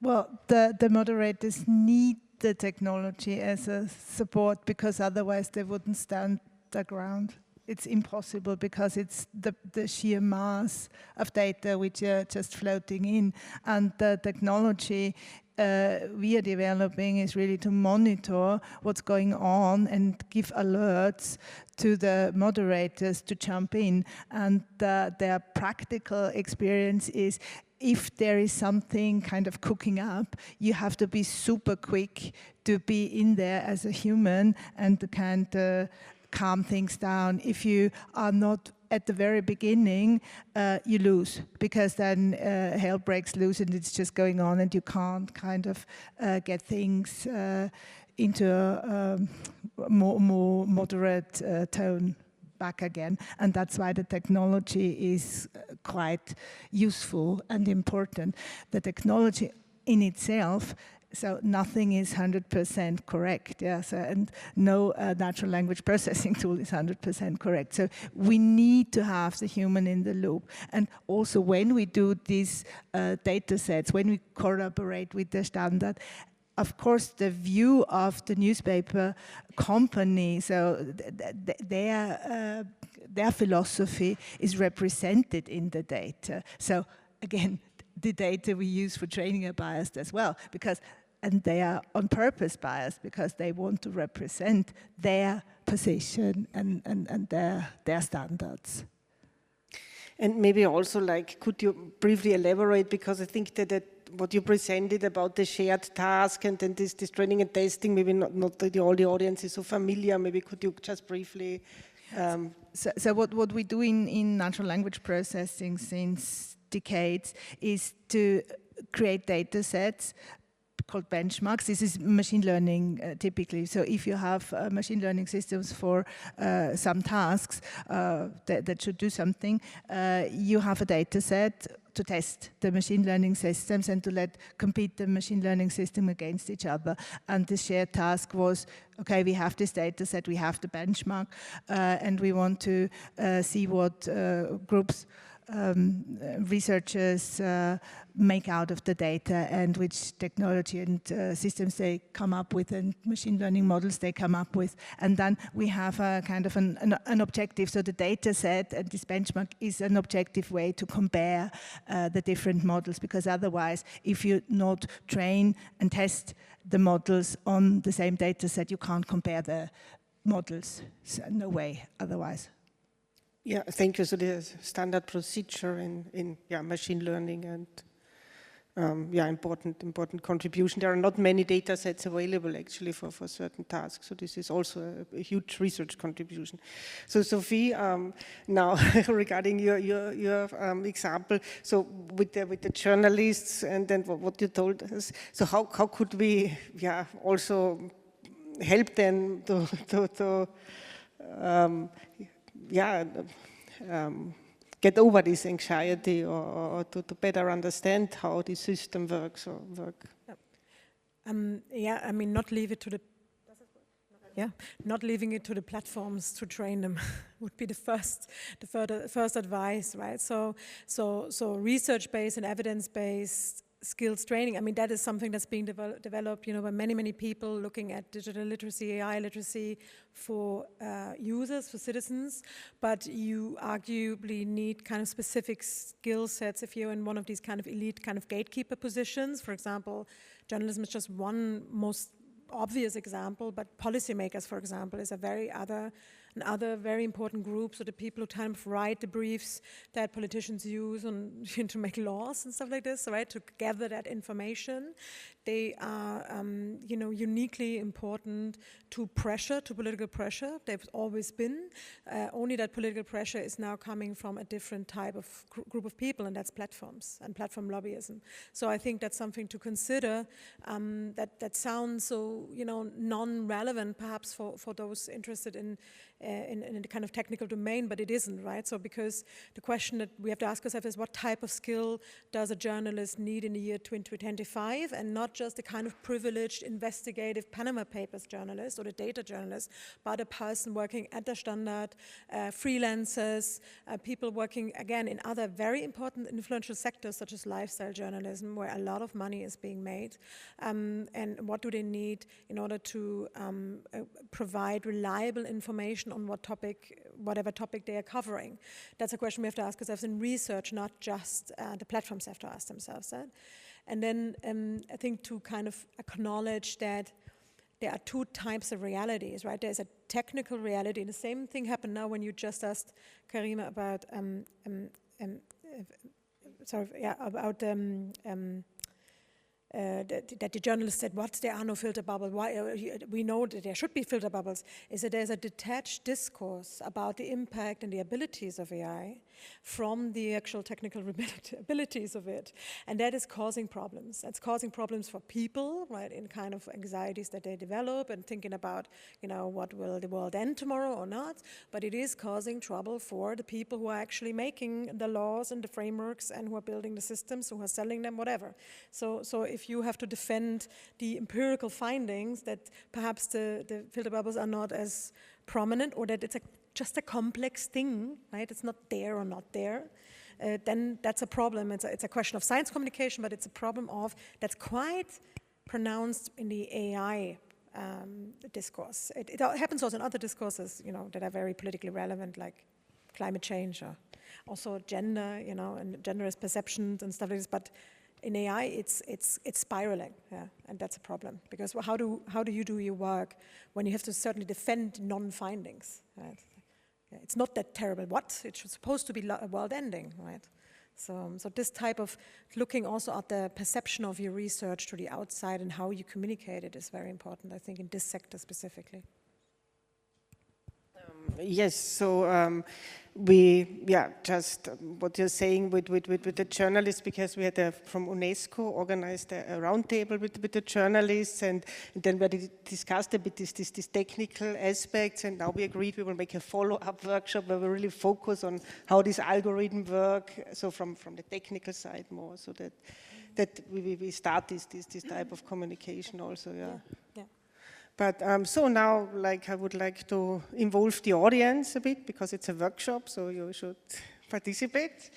Well, the moderators need the technology as a support, because otherwise they wouldn't stand the ground. It's impossible, because it's the sheer mass of data which are just floating in, and the technology we are developing is really to monitor what's going on and give alerts to the moderators to jump in. And their practical experience is, if there is something kind of cooking up, you have to be super quick to be in there as a human and to kind of calm things down. If you are not at the very beginning, you lose, because then hell breaks loose and it's just going on, and you can't kind of get things into a more moderate tone back again. And that's why the technology is quite useful and important. The technology in itself, so nothing is 100% correct, yeah. So, and no natural language processing tool is 100% correct. So we need to have the human in the loop. And also when we do these data sets, when we collaborate with the Standard, of course, the view of the newspaper company, so their philosophy is represented in the data. So again, the data we use for training are biased as well, and they are on purpose biased because they want to represent their position and their standards. And maybe also, like, could you briefly elaborate, because I think that what you presented about the shared task and then this training and testing, maybe not all the audience is so familiar, maybe could you just briefly... So what we do in natural language processing since decades is to create data sets called benchmarks. This is machine learning typically. So if you have machine learning systems for some tasks that should do something, you have a data set to test the machine learning systems and to compete the machine learning system against each other. And the shared task was, okay, we have this data set, we have the benchmark, and we want to see what groups, researchers make out of the data and which technology and systems they come up with and machine learning models they come up with. And then we have a kind of an objective. So the data set and this benchmark is an objective way to compare the different models, because otherwise, if you not train and test the models on the same data set, you can't compare the models. So no way otherwise. Yeah, thank you. So there's standard procedure in machine learning and important contribution. There are not many data sets available actually for certain tasks. So this is also a huge research contribution. So Sophie, now regarding your example, so with the journalists and then what you told us, so how could we also help them to get over this anxiety or to better understand how the system works or work. I mean, not leave it to the not leaving it to the platforms to train them would be the first advice, right? So research-based and evidence-based skills training, I mean, that is something that's being developed, by many people looking at digital literacy, AI literacy for users, for citizens, but you arguably need kind of specific skill sets if you're in one of these kind of elite kind of gatekeeper positions. For example, journalism is just one most obvious example, but policymakers, for example, is another very important group. So the people who kind of write the briefs that politicians use to make laws and stuff like this, right? To gather that information, they are, uniquely important to political pressure. They've always been. Only that political pressure is now coming from a different type of group of people, and that's platforms and platform lobbyism. So I think that's something to consider. That sounds so, non-relevant perhaps for those interested in the kind of technical domain, but it isn't, right? So because the question that we have to ask ourselves is, what type of skill does a journalist need in the year 2025, and not just the kind of privileged investigative Panama Papers journalist or the data journalist, but a person working at the Standard, freelancers, people working, again, in other very important influential sectors such as lifestyle journalism, where a lot of money is being made. And what do they need in order to provide reliable information on whatever topic they are covering? That's a question we have to ask ourselves in research, not just the platforms have to ask themselves that. And then I think to kind of acknowledge that there are two types of realities, right? There's a technical reality, and the same thing happened now when you just asked Karima about that the journalist said, what, there are no filter bubbles, why, we know that there should be filter bubbles, is that there's a detached discourse about the impact and the abilities of AI from the actual technical abilities of it. And that is causing problems. That's causing problems for people, right, in kind of anxieties that they develop and thinking about, what will the world end tomorrow or not, but it is causing trouble for the people who are actually making the laws and the frameworks and who are building the systems, who are selling them, whatever. So if you have to defend the empirical findings that perhaps the filter bubbles are not as prominent, or that it's just a complex thing, right? It's not there or not there, then that's a problem. It's a question of science communication, but it's a problem that's quite pronounced in the AI discourse. It happens also in other discourses, you know, that are very politically relevant, like climate change or also gender, you know, and genderist perceptions and stuff like this. But in AI, it's spiraling, yeah, and that's a problem, because how do you do your work when you have to certainly defend non-findings? Right? Yeah, it's not that terrible. It's supposed to be a world ending, right? So this type of looking also at the perception of your research to the outside and how you communicate it is very important, I think, in this sector specifically. Yes, so just what you're saying with the journalists, because we had from UNESCO organized a roundtable with the journalists, and then we discussed a bit these technical aspects, and now we agreed we will make a follow-up workshop where we really focus on how this algorithm work, so from the technical side more, so that we start this type of communication also, yeah. But so now, like, I would like to involve the audience a bit, because it's a workshop, so you should participate.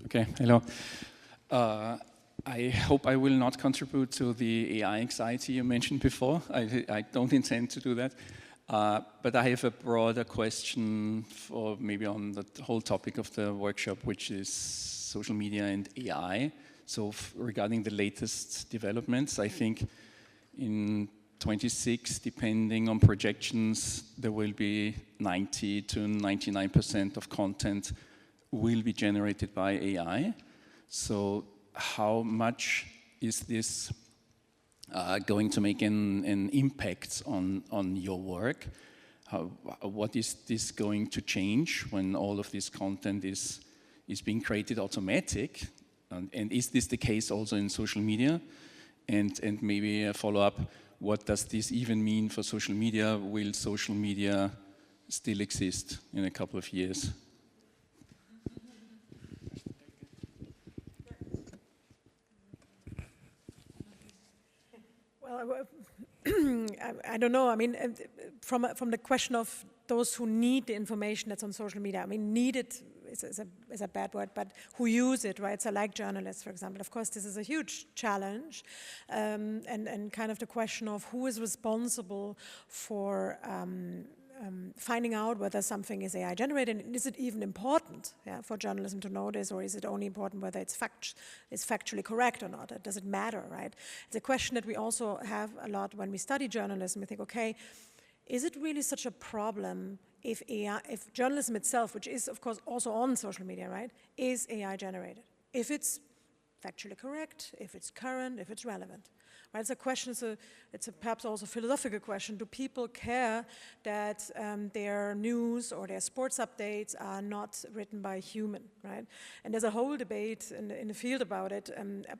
Okay, hello. I hope I will not contribute to the AI anxiety you mentioned before. I don't intend to do that. But I have a broader question for maybe on the whole topic of the workshop, which is social media and AI. So regarding the latest developments, I think in 26, depending on projections, there will be 90 to 99% of content will be generated by AI. So how much is this going to make an impact on your work? What is this going to change when all of this content is being created automatic? And is this the case also in social media? And maybe a follow-up, what does this even mean for social media? Will social media still exist in a couple of years? Well, I don't know. I mean, from the question of those who need the information that's on social media, I mean, need it is a bad word, but who use it, right? So like journalists, for example. Of course, this is a huge challenge. And kind of the question of who is responsible for finding out whether something is AI generated, and is it even important, yeah, for journalism to know this, or is it only important whether it's factually correct or not? Does it matter, right? It's a question that we also have a lot when we study journalism. We think, okay, is it really such a problem if journalism itself, which is of course also on social media, right, is AI generated? If it's factually correct, if it's current, if it's relevant. Right? It's a question, it's a perhaps also philosophical question. Do people care that their news or their sports updates are not written by a human, right? And there's a whole debate in the field about it,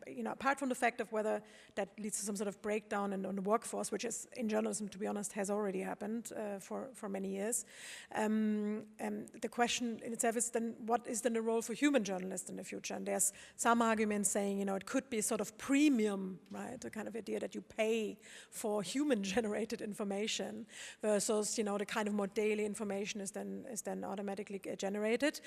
you know, apart from the fact of whether that leads to some sort of breakdown in the workforce, which is, in journalism, to be honest, has already happened for many years. The question in itself is then, what is then the role for human journalists in the future? And there's some arguments saying, you know, it could be sort of premium, right? The kind of idea that you pay for human-generated information versus, you know, the kind of more daily information is then automatically generated.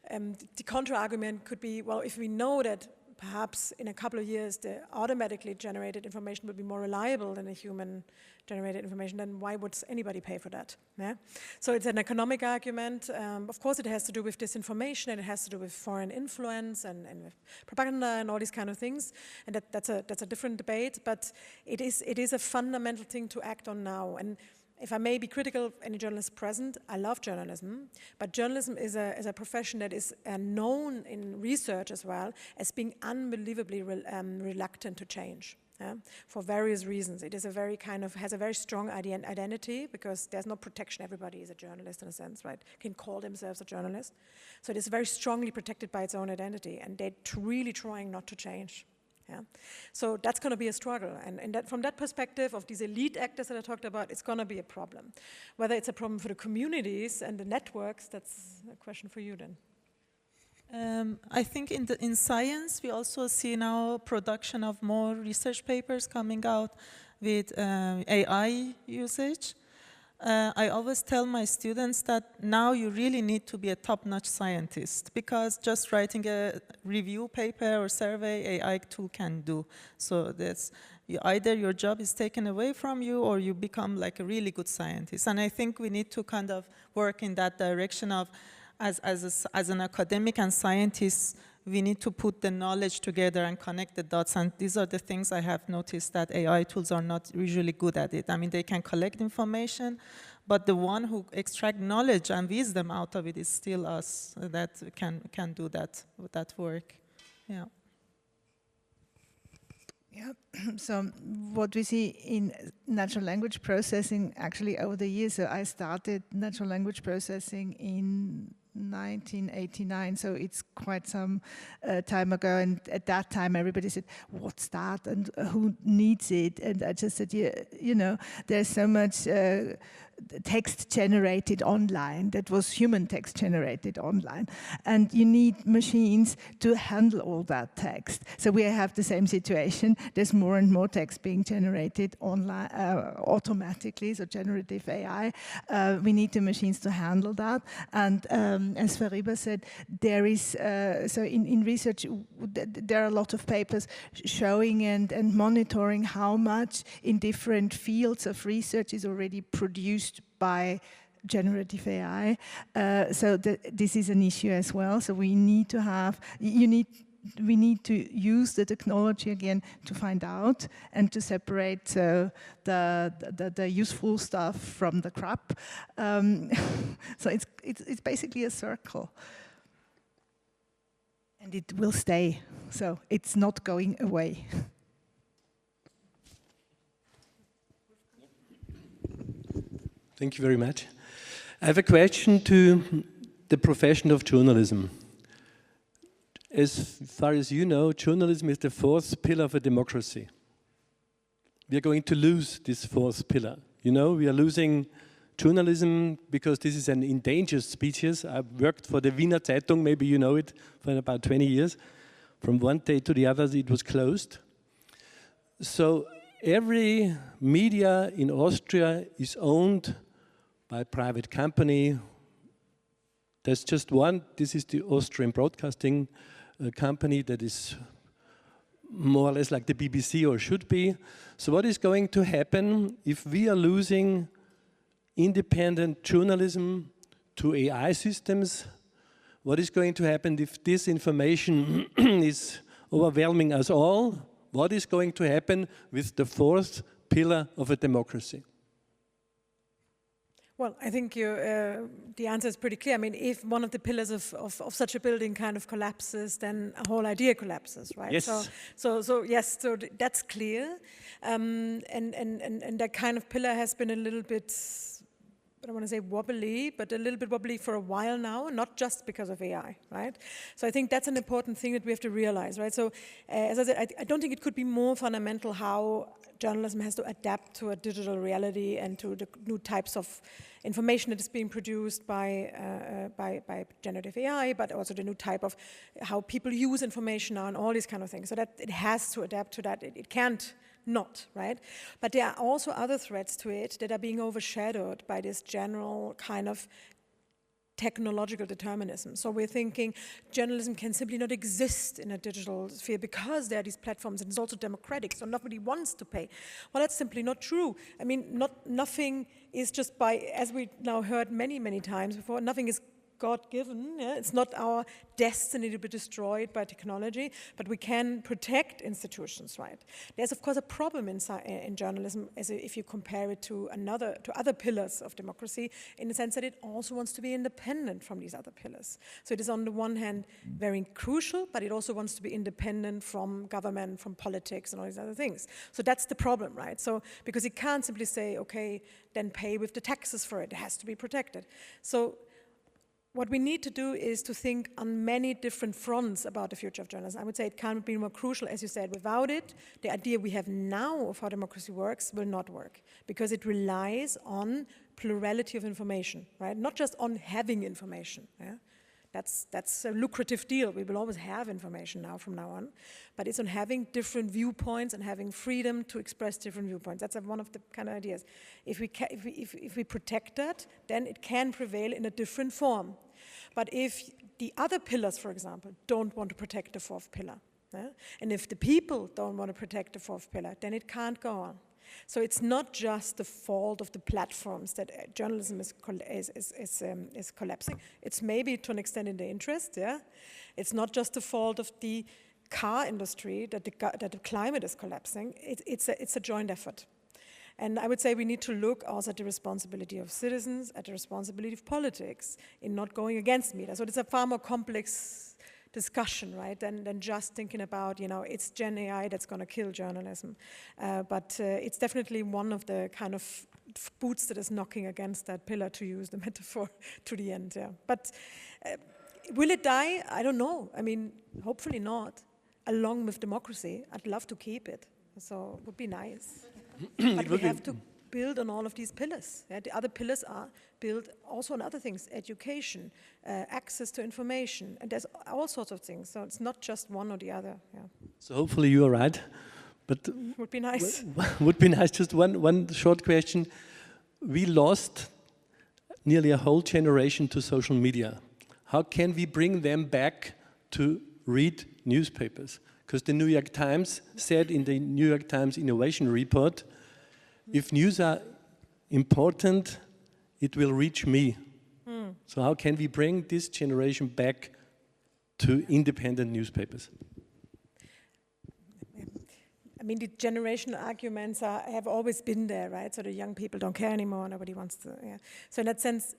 The counter-argument could be, well, if we know that perhaps in a couple of years the automatically generated information will be more reliable than the human-generated information, then why would anybody pay for that? Yeah? So it's an economic argument. Of course, it has to do with disinformation, and it has to do with foreign influence and with propaganda and all these kind of things. And that's a different debate, but it is a fundamental thing to act on now. And if I may be critical of any journalist present, I love journalism, but journalism is a profession that is known in research as well as being unbelievably reluctant to change. Yeah, for various reasons. It is a very kind of, has a very strong identity, because there's no protection. Everybody is a journalist in a sense, right? Can call themselves a journalist. So it is very strongly protected by its own identity, and they're really trying not to change. Yeah. So that's going to be a struggle. And that, from that perspective of these elite actors that I talked about, it's going to be a problem. Whether it's a problem for the communities and the networks, that's a question for you then. I think in science, we also see now production of more research papers coming out with AI usage. I always tell my students that now you really need to be a top-notch scientist, because just writing a review paper or survey, AI tool can do. So that's either your job is taken away from you or you become like a really good scientist. And I think we need to kind of work in that direction of, as an academic and scientist, we need to put the knowledge together and connect the dots. And these are the things I have noticed that AI tools are not usually good at it. I mean, they can collect information, but the one who extract knowledge and wisdom out of it is still us that can do that work. Yeah. Yeah, so what we see in natural language processing, actually over the years, so I started natural language processing in 1989, so it's quite some time ago, and at that time everybody said, what's that and who needs it? And I just said, yeah, you know, there's so much text generated online, that was human text generated online, and you need machines to handle all that text. So we have the same situation. There's more and more text being generated online automatically, so generative AI. We need the machines to handle that, and as Fariba said, there is, so in research, there are a lot of papers showing and monitoring how much in different fields of research is already produced by generative AI. So this is an issue as well. So we need to have, we need to use the technology again to find out and to separate the useful stuff from the crap. So it's basically a circle, and it will stay. So it's not going away. Thank you very much. I have a question to the profession of journalism. As far as you know, journalism is the fourth pillar of a democracy. We are going to lose this fourth pillar. You know, we are losing journalism because this is an endangered species. I've worked for the Wiener Zeitung, maybe you know it, for about 20 years. From one day to the other, it was closed. So every media in Austria is owned by a private company. There's just one. This is the Austrian broadcasting company that is more or less like the BBC, or should be. So what is going to happen if we are losing independent journalism to AI systems? What is going to happen if this information is overwhelming us all? What is going to happen with the fourth pillar of a democracy? Well, I think the answer is pretty clear. I mean, if one of the pillars of such a building kind of collapses, then a whole idea collapses, right? Yes. So yes, so that's clear. And that kind of pillar has been a little bit, I don't want to say wobbly, but a little bit wobbly for a while now, not just because of AI, right? So I think that's an important thing that we have to realize, right? So as I said, I don't think it could be more fundamental how journalism has to adapt to a digital reality and to the new types of information that is being produced by generative AI, but also the new type of how people use information now and all these kind of things. So that it has to adapt to that. It can't not, right? But there are also other threats to it that are being overshadowed by this general kind of technological determinism. So we're thinking journalism can simply not exist in a digital sphere because there are these platforms, and it's also democratic, so nobody wants to pay. Well, that's simply not true. I mean, nothing is just by, as we now heard many, many times before, nothing is God-given. Yeah? It's not our destiny to be destroyed by technology, but we can protect institutions, right? There's, of course, a problem in journalism if you compare it to other pillars of democracy, in the sense that it also wants to be independent from these other pillars. So it is, on the one hand, very crucial, but it also wants to be independent from government, from politics, and all these other things. So that's the problem, right? So, because it can't simply say, okay, then pay with the taxes for it. It has to be protected. So what we need to do is to think on many different fronts about the future of journalism. I would say it can't be more crucial, as you said. Without it, the idea we have now of how democracy works will not work, because it relies on plurality of information, right? Not just on having information. Yeah? That's a lucrative deal. We will always have information now from now on, but it's on having different viewpoints and having freedom to express different viewpoints. That's one of the kind of ideas. If we protect that, then it can prevail in a different form. But if the other pillars, for example, don't want to protect the fourth pillar, and if the people don't want to protect the fourth pillar, then it can't go on. So it's not just the fault of the platforms that journalism is collapsing. It's maybe to an extent in the interest, yeah. It's not just the fault of the car industry that the climate is collapsing. It's a joint effort. And I would say we need to look also at the responsibility of citizens, at the responsibility of politics in not going against media. So it's a far more complex discussion, right, than just thinking about, it's Gen AI that's going to kill journalism. But it's definitely one of the kind of boots that is knocking against that pillar, to use the metaphor, to the end, yeah. But will it die? I don't know. I mean, hopefully not. Along with democracy, I'd love to keep it. So it would be nice. But we have to build on all of these pillars. Yeah? The other pillars are built also on other things, education, access to information, and there's all sorts of things. So it's not just one or the other. Yeah. So hopefully you are right, but would be nice. Would be nice. Just one short question. We lost nearly a whole generation to social media. How can we bring them back to read newspapers? Because the New York Times said in the New York Times Innovation Report, if news are important, it will reach me. So how can we bring this generation back to independent newspapers? I mean, the generation arguments have always been there, right? So the young people don't care anymore, nobody wants to, yeah. So in that sense,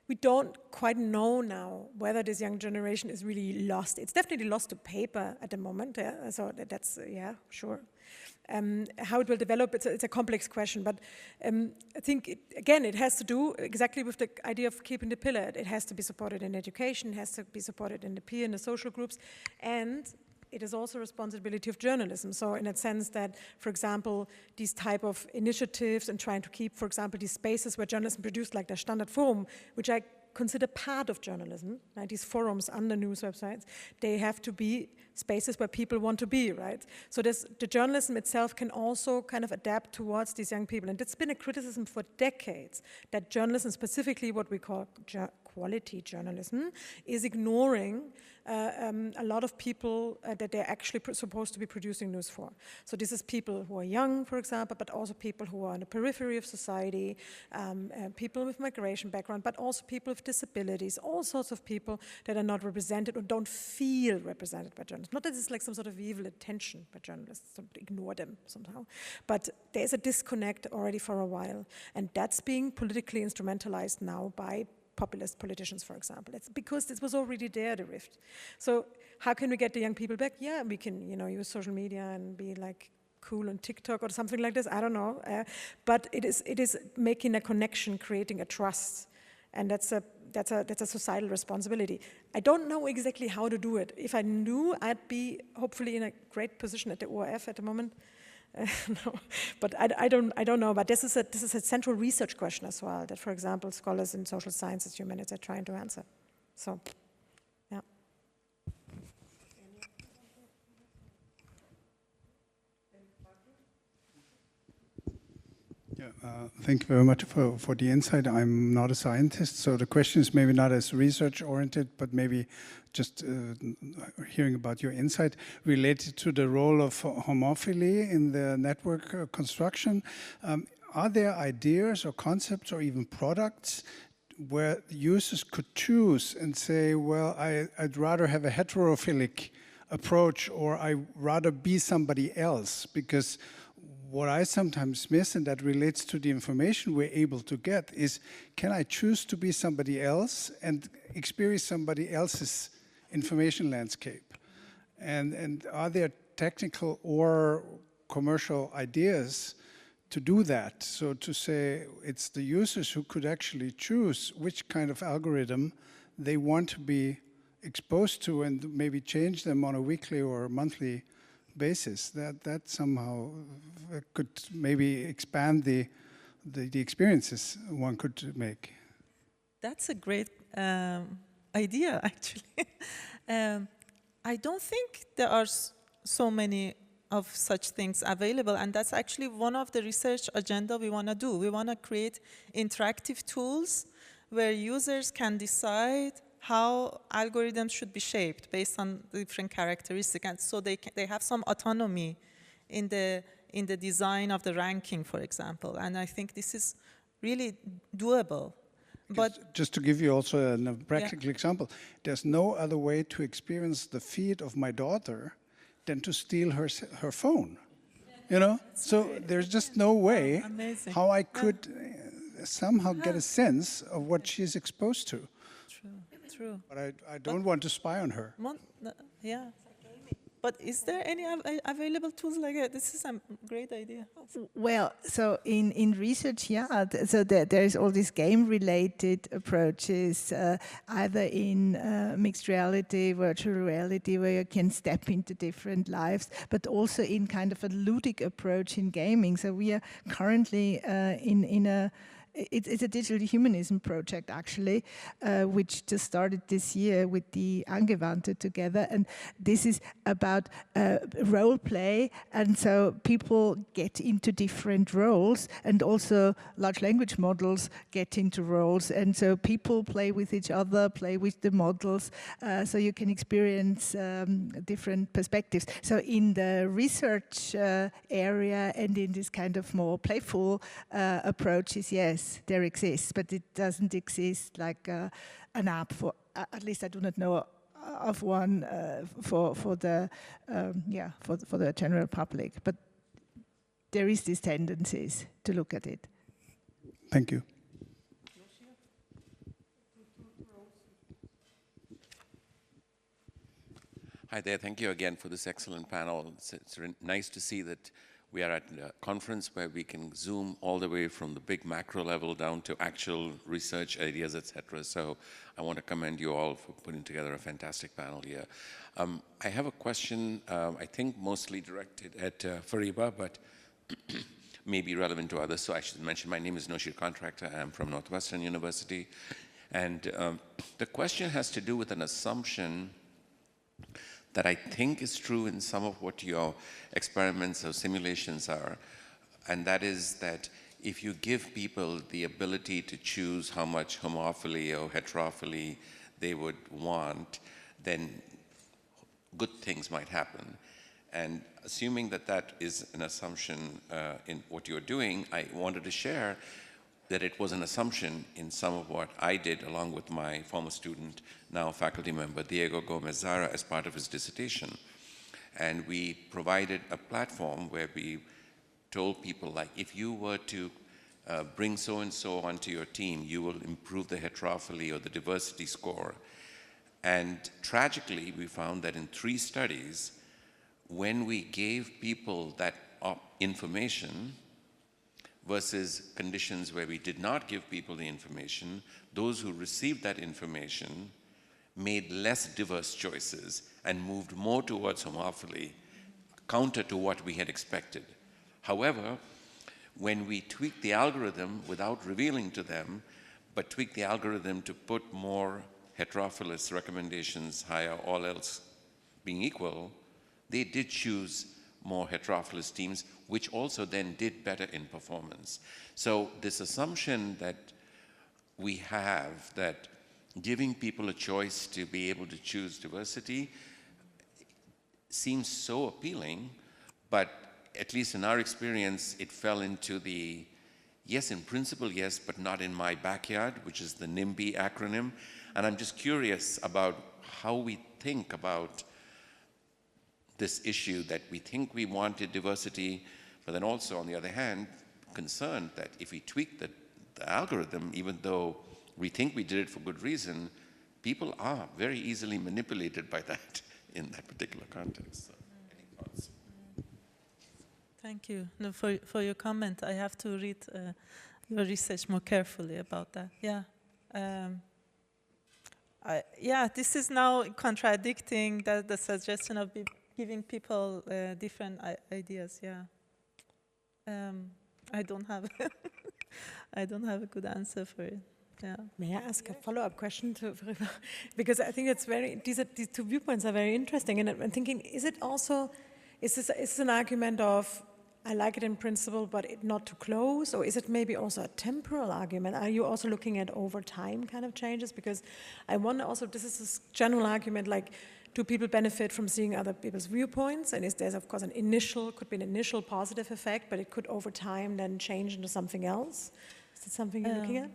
we don't quite know now whether this young generation is really lost. It's definitely lost to paper at the moment, yeah? So that's, yeah, sure. How it will develop, it's a complex question, but I think, again, it has to do exactly with the idea of keeping the pillar. It has to be supported in education, it has to be supported in the peer and the social groups, and it is also a responsibility of journalism. So in a sense that, for example, these type of initiatives and trying to keep, for example, these spaces where journalism produced, like the Standard Forum, which I consider part of journalism, right? These forums under news websites, they have to be spaces where people want to be, right? So the journalism itself can also kind of adapt towards these young people. And it's been a criticism for decades that journalism, specifically what we call quality journalism, is ignoring a lot of people that they're actually supposed to be producing news for. So this is people who are young, for example, but also people who are on the periphery of society, people with migration background, but also people with disabilities, all sorts of people that are not represented or don't feel represented by journalists. Not that it's like some sort of evil intention by journalists, to ignore them somehow, but there's a disconnect already for a while, and that's being politically instrumentalized now by populist politicians, for example. It's because this was already there, the rift. So how can we get the young people back? Yeah, we can, use social media and be like cool on TikTok or something like this. I don't know. But it is making a connection, creating a trust, and that's a societal responsibility. I don't know exactly how to do it. If I knew, I'd be hopefully in a great position at the ORF at the moment. No, but I don't know. But this is a central research question as well. That, for example, scholars in social sciences, humanities are trying to answer. So, yeah. Thank you very much for the insight. I'm not a scientist, so the question is maybe not as research-oriented, but maybe just hearing about your insight related to the role of homophily in the network construction. Are there ideas or concepts or even products where users could choose and say, well, I'd rather have a heterophilic approach, or I'd rather be somebody else? Because what I sometimes miss, and that relates to the information we're able to get, is can I choose to be somebody else and experience somebody else's information landscape? And are there technical or commercial ideas to do that? So to say it's the users who could actually choose which kind of algorithm they want to be exposed to and maybe change them on a weekly or monthly basis. That somehow could maybe expand the experiences one could make. That's a great idea, actually. I don't think there are so many of such things available, and that's actually one of the research agenda we want to do. We want to create interactive tools where users can decide how algorithms should be shaped based on different characteristics, and so they have some autonomy in the design of the ranking, for example. And I think this is really doable. But just to give you also a practical example, there's no other way to experience the feed of my daughter than to steal her phone. You know, so there's just no way how I could somehow get a sense of what she's exposed to. True. But I don't want to spy on her. Yeah. But is there any available tools like that? This is a great idea. Well, so in research, yeah, so there is all these game-related approaches, either in mixed reality, virtual reality, where you can step into different lives, but also in kind of a ludic approach in gaming. So we are currently in a it's a digital humanism project, actually, which just started this year with the Angewandte together. And this is about role play. And so people get into different roles, and also large language models get into roles. And so people play with each other, play with the models, so you can experience different perspectives. So in the research area and in this kind of more playful approaches, yes, there exists, but it doesn't exist like an app for, at least I do not know of one for the general public. But there is these tendencies to look at it. Thank you. Hi there. Thank you again for this excellent panel. It's nice to see that we are at a conference where we can zoom all the way from the big macro level down to actual research ideas, etc. So I want to commend you all for putting together a fantastic panel here. I have a question, I think mostly directed at Fariba, but may be relevant to others. So I should mention my name is Noshir Contractor. I'm from Northwestern University. And the question has to do with an assumption that I think is true in some of what your experiments or simulations are, and that is that if you give people the ability to choose how much homophily or heterophily they would want, then good things might happen. And assuming that that is an assumption in what you're doing, I wanted to share that it was an assumption in some of what I did along with my former student, now faculty member, Diego Gomez-Zara, as part of his dissertation. And we provided a platform where we told people, like, if you were to bring so-and-so onto your team, you will improve the heterophily or the diversity score. And tragically, we found that in 3 studies, when we gave people that information, versus conditions where we did not give people the information, those who received that information made less diverse choices and moved more towards homophily, counter to what we had expected. However, when we tweaked the algorithm without revealing to them, but tweaked the algorithm to put more heterophilous recommendations higher, all else being equal, they did choose more heterophilous teams, which also then did better in performance. So this assumption that we have that giving people a choice to be able to choose diversity seems so appealing, but at least in our experience, it fell into the, yes, in principle, yes, but not in my backyard, which is the NIMBY acronym. And I'm just curious about how we think about this issue that we think we wanted diversity, but then also, on the other hand, concerned that if we tweak the algorithm, even though we think we did it for good reason, people are very easily manipulated by that in that particular context. So, any thoughts? Thank you. No, for your comment. I have to read your research more carefully about that. Yeah. Yeah, this is now contradicting the suggestion of giving people different ideas. Yeah, I don't have I don't have a good answer for it. Yeah. May I ask a follow-up question to Fariba? Because I think it's these two viewpoints are very interesting, and I'm thinking, is this an argument of, I like it in principle, but not too close, or is it maybe also a temporal argument? Are you also looking at over time kind of changes? Because I wonder also, this is this general argument, like, do people benefit from seeing other people's viewpoints? And there's of course could be an initial positive effect, but it could over time then change into something else. Is it something you're looking at?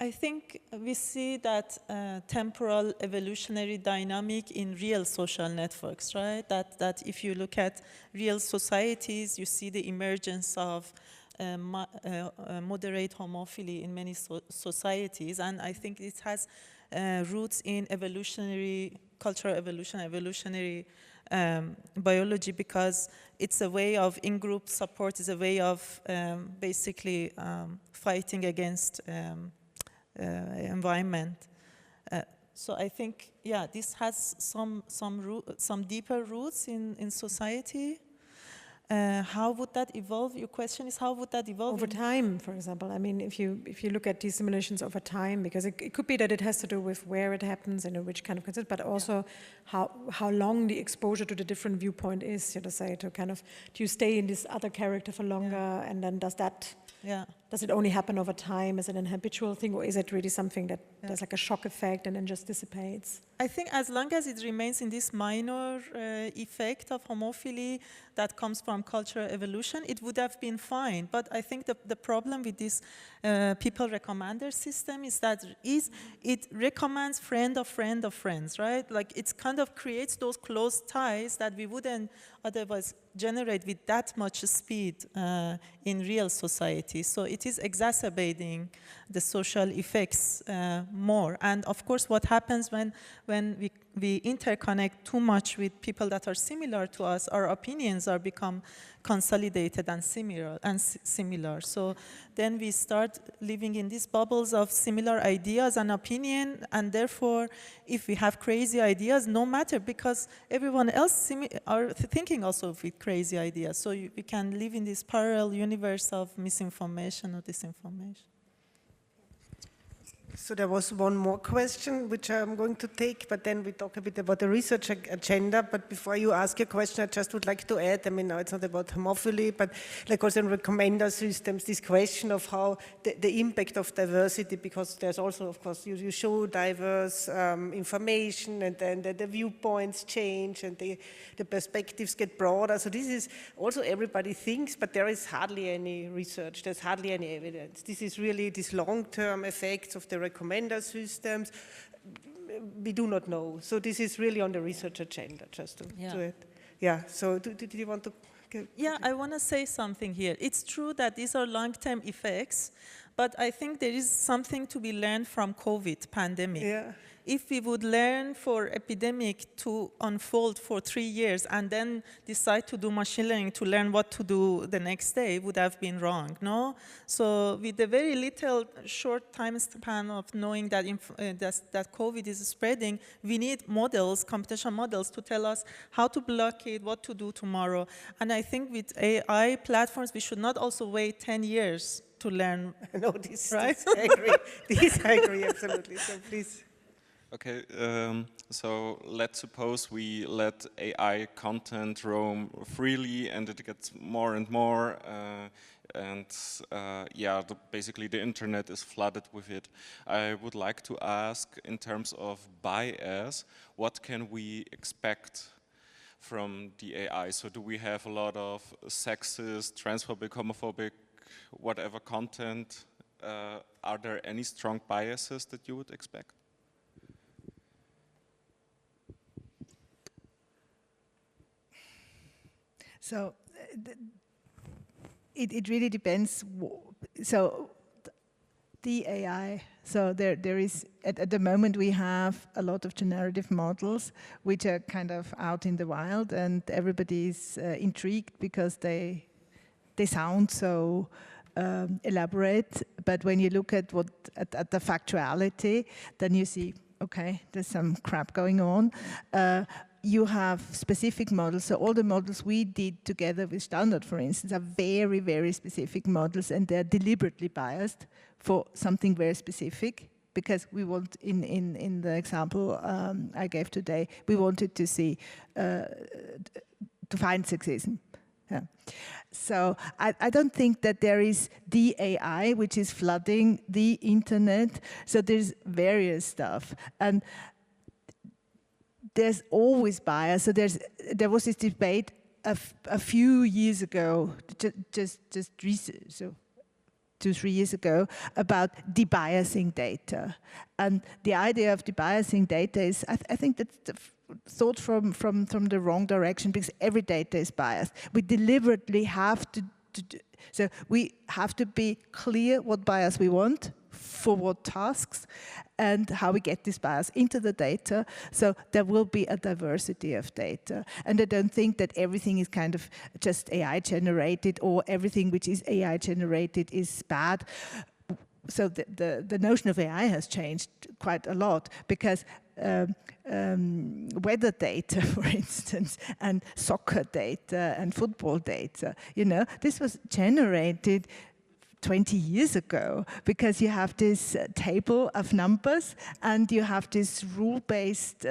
I think we see that temporal evolutionary dynamic in real social networks, right? That if you look at real societies, you see the emergence of moderate homophily in many societies, and I think it has roots in evolutionary, cultural evolution, evolutionary biology, because it's a way of in-group support, is a way of basically fighting against environment. So I think, yeah, this has some deeper roots in society. How would that evolve? Your question is, how would that evolve? Over time, for example. I mean, if you look at these simulations over time, because it could be that it has to do with where it happens and in which kind of concept, but also how long the exposure to the different viewpoint is, to say, to kind of, do you stay in this other character for longer, and then does it only happen over time? Is it an habitual thing, or is it really something that there's like a shock effect and then just dissipates? I think as long as it remains in this minor effect of homophily that comes from cultural evolution, it would have been fine. But I think the problem with this people recommender system is that it recommends friend of friends, right? Like it kind of creates those close ties that we wouldn't otherwise generate with that much speed in real society. So it is exacerbating the social effects more. And of course, what happens when we interconnect too much with people that are similar to us, our opinions are become consolidated and similar. So then we start living in these bubbles of similar ideas and opinion, and therefore, if we have crazy ideas, no matter, because everyone else are thinking also with crazy ideas. So we can live in this parallel universe of misinformation or disinformation. So there was one more question, which I'm going to take, but then we talk a bit about the research agenda. But before you ask your question, I just would like to add, I mean, now it's not about homophily, but like also in recommender systems, this question of how the impact of diversity, because there's also, of course, you show diverse information, and then the viewpoints change, and the perspectives get broader. So this is also everybody thinks, but there is hardly any research, there's hardly any evidence. This is really these long-term effects of the recommender systems, we do not know. So this is really on the research agenda, just to do it. Yeah, so did you want to? Yeah, I want to say something here. It's true that these are long-term effects, but I think there is something to be learned from COVID pandemic. Yeah. If we would learn for epidemic to unfold for 3 years and then decide to do machine learning to learn what to do the next day, would have been wrong, no? So with the very little short time span of knowing that, that COVID is spreading, we need models, computational models, to tell us how to block it, what to do tomorrow. And I think with AI platforms, we should not also wait 10 years to learn. No, this, right? This I agree. This I agree, absolutely. So please. Okay, so let's suppose we let AI content roam freely and it gets more and more, basically the internet is flooded with it. I would like to ask, in terms of bias, what can we expect from the AI? So do we have a lot of sexist, transphobic, homophobic, whatever content? Are there any strong biases that you would expect? So it really depends. So the AI, so there is, at the moment we have a lot of generative models which are kind of out in the wild, and everybody is intrigued because they sound so elaborate. But when you look at at the factuality, then you see, okay, there's some crap going on. you have specific models. So all the models we did together with Standard, for instance, are very, very specific models, and they're deliberately biased for something very specific, because we want, in the example I gave today, we wanted to see, to find sexism. Yeah. So I don't think that there is the AI which is flooding the internet. So there's various stuff, and there's always bias. So there was this debate a few years ago, just recent, so 2-3 years ago, about debiasing data. And the idea of debiasing data is, I think that's the thought from the wrong direction, because every data is biased. We deliberately have to so we have to be clear what bias we want, for what tasks, and how we get this bias into the data. So there will be a diversity of data. And I don't think that everything is kind of just AI generated, or everything which is AI generated is bad. So the notion of AI has changed quite a lot, because weather data, for instance, and soccer data and football data, you know, this was generated 20 years ago, because you have this table of numbers and you have these rule-based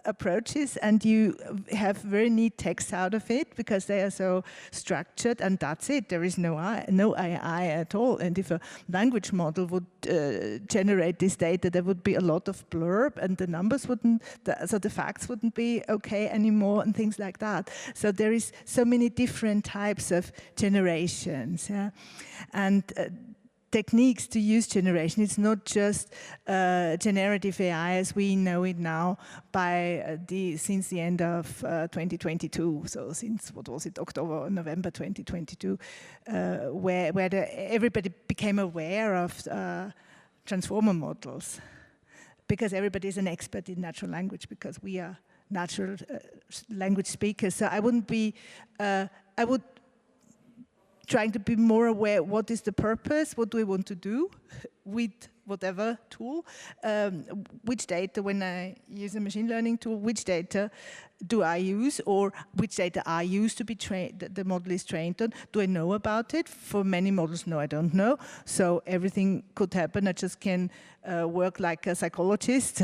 approaches, and you have very neat text out of it because they are so structured, and that's it. There is no AI at all. And if a language model would generate this data, there would be a lot of blurb, and the numbers wouldn't, so the facts wouldn't be okay anymore, and things like that. So there is so many different types of generations. Yeah? And techniques to use generation. It's not just generative AI as we know it now since the end of 2022. So since, what was it, October or November 2022, where everybody became aware of transformer models, because everybody is an expert in natural language, because we are natural language speakers. So I wouldn't be, I would trying to be more aware, what is the purpose, what do we want to do with whatever tool, which data, when I use a machine learning tool, which data do I use, or which data are used to be trained, the model is trained on. Do I know about it? For many models, no, I don't know. So everything could happen. I just can work like a psychologist,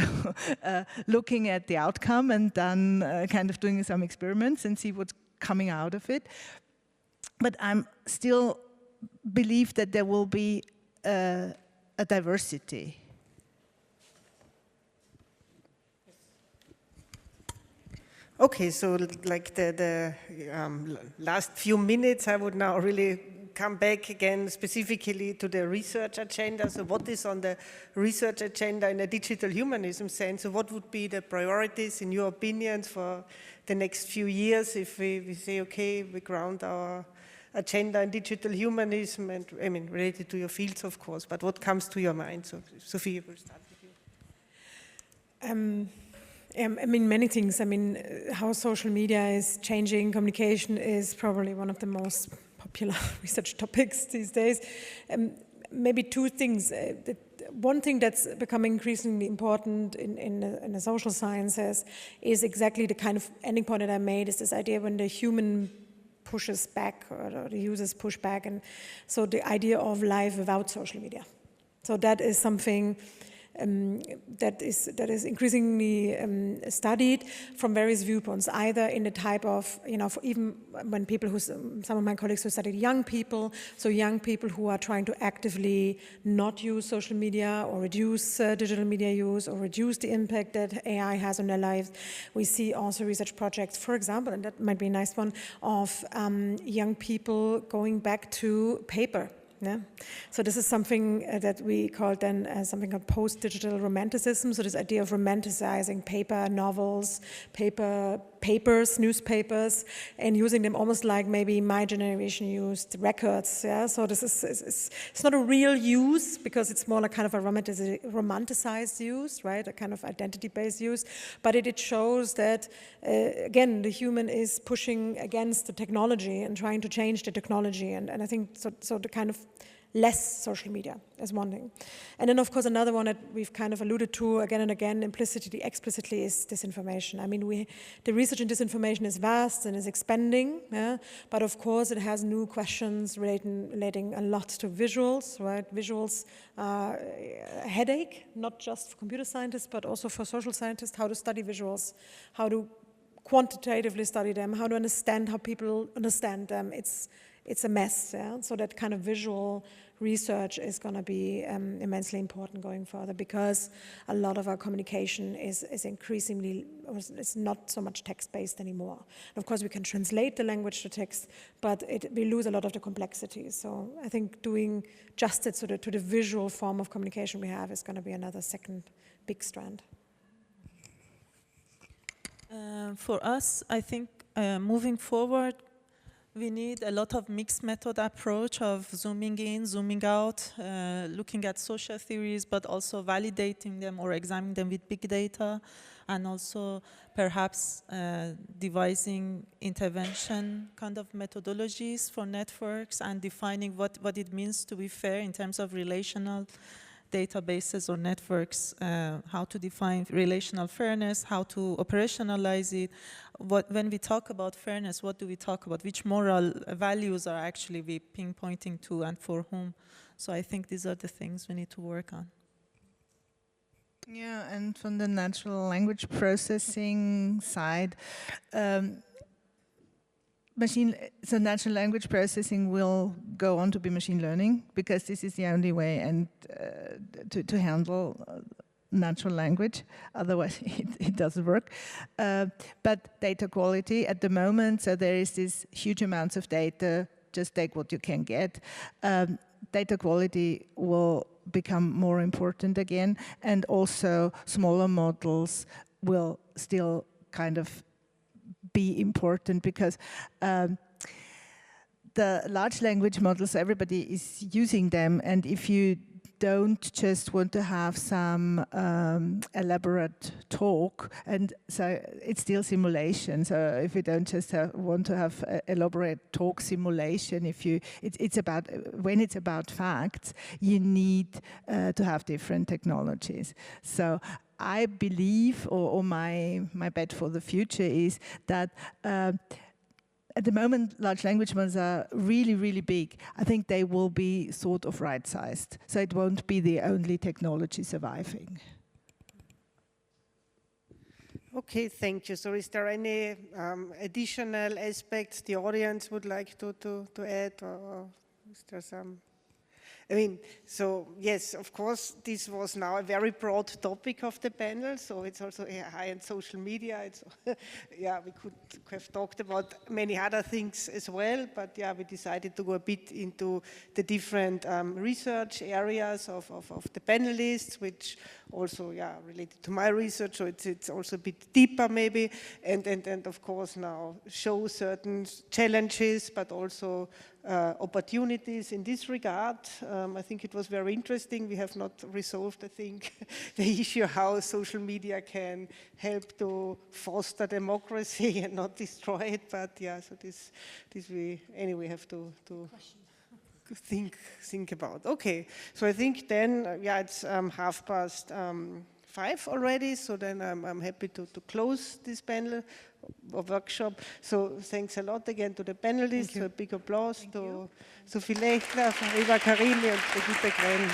looking at the outcome and then kind of doing some experiments and see what's coming out of it. But I'm still believe that there will be a diversity. Okay, so like the last few minutes, I would now really come back again specifically to the research agenda. So what is on the research agenda in a digital humanism sense? So what would be the priorities, in your opinions, for the next few years if we say, okay, we ground our agenda in digital humanism, and I mean, related to your fields, of course, but what comes to your mind? So, Sophie, we'll start with you. I mean, many things. I mean, how social media is changing communication is probably one of the most popular research topics these days. Maybe two things. One thing that's becoming increasingly important in the social sciences is exactly the kind of ending point that I made, is this idea when the human pushes back, or the users push back, and so the idea of life without social media. So that is something that is increasingly studied from various viewpoints, either in the type of, you know, even when people who, some of my colleagues who studied young people, so young people who are trying to actively not use social media or reduce digital media use or reduce the impact that AI has on their lives. We see also research projects, for example, and that might be a nice one, of young people going back to paper. Yeah. So this is something that we call then something called post-digital romanticism. So this idea of romanticizing paper, novels, papers, newspapers, and using them almost like maybe my generation used records. Yeah. So this is it's not a real use, because it's more like kind of a romanticized use, right? A kind of identity-based use. But it shows that again, the human is pushing against the technology and trying to change the technology. And I think so the kind of less social media as one thing. And then, of course, another one that we've kind of alluded to again and again, implicitly, explicitly, is disinformation. I mean, the research in disinformation is vast and is expanding, yeah? But of course it has new questions relating a lot to visuals, right? Visuals are a headache, not just for computer scientists, but also for social scientists, how to study visuals, how to quantitatively study them, how to understand how people understand them. It's a mess, yeah? So that kind of visual research is going to be immensely important going further, because a lot of our communication is increasingly, it's not so much text-based anymore. And of course, we can translate the language to text, but we lose a lot of the complexity. So I think doing justice to the visual form of communication we have is going to be another second big strand. For us, I think moving forward, we need a lot of mixed method approach of zooming in, zooming out, looking at social theories, but also validating them or examining them with big data, and also perhaps devising intervention kind of methodologies for networks and defining what it means to be fair in terms of relational databases or networks, how to define relational fairness, how to operationalize it. When we talk about fairness, what do we talk about? Which moral values are actually we pinpointing to and for whom? So I think these are the things we need to work on. Yeah, and from the natural language processing side, natural language processing will go on to be machine learning, because this is the only way and to handle natural language. Otherwise, it doesn't work. But data quality at the moment, so there is this huge amounts of data. Just take what you can get. Data quality will become more important again, and also smaller models will still kind of be important, because the large language models, everybody is using them, and if you don't just want to have some elaborate talk, and so it's still simulation. So if you don't just want to have elaborate talk simulation, it's about, when it's about facts, you need to have different technologies. So I believe, or my bet for the future is that at the moment, large language models are really, really big. I think they will be sort of right-sized. So it won't be the only technology surviving. Okay, thank you. So is there any additional aspects the audience would like to add, or is there some? I mean, so yes, of course, this was now a very broad topic of the panel, so it's also AI and social media. It's yeah, we could have talked about many other things as well, but yeah, we decided to go a bit into the different research areas of the panelists, which also, yeah, related to my research, so it's also a bit deeper maybe, and of course now show certain challenges, but also opportunities in this regard. I think it was very interesting. We have not resolved, I think, the issue how social media can help to foster democracy and not destroy it, but yeah, so this we anyway have to think about. Okay, so I think then, yeah, it's 5:30 already, so then I'm happy to close this panel or workshop. So thanks a lot again to the panelists. A big applause to Sophie Lecheler, Fariba, Karimi and Brigitte Krenn.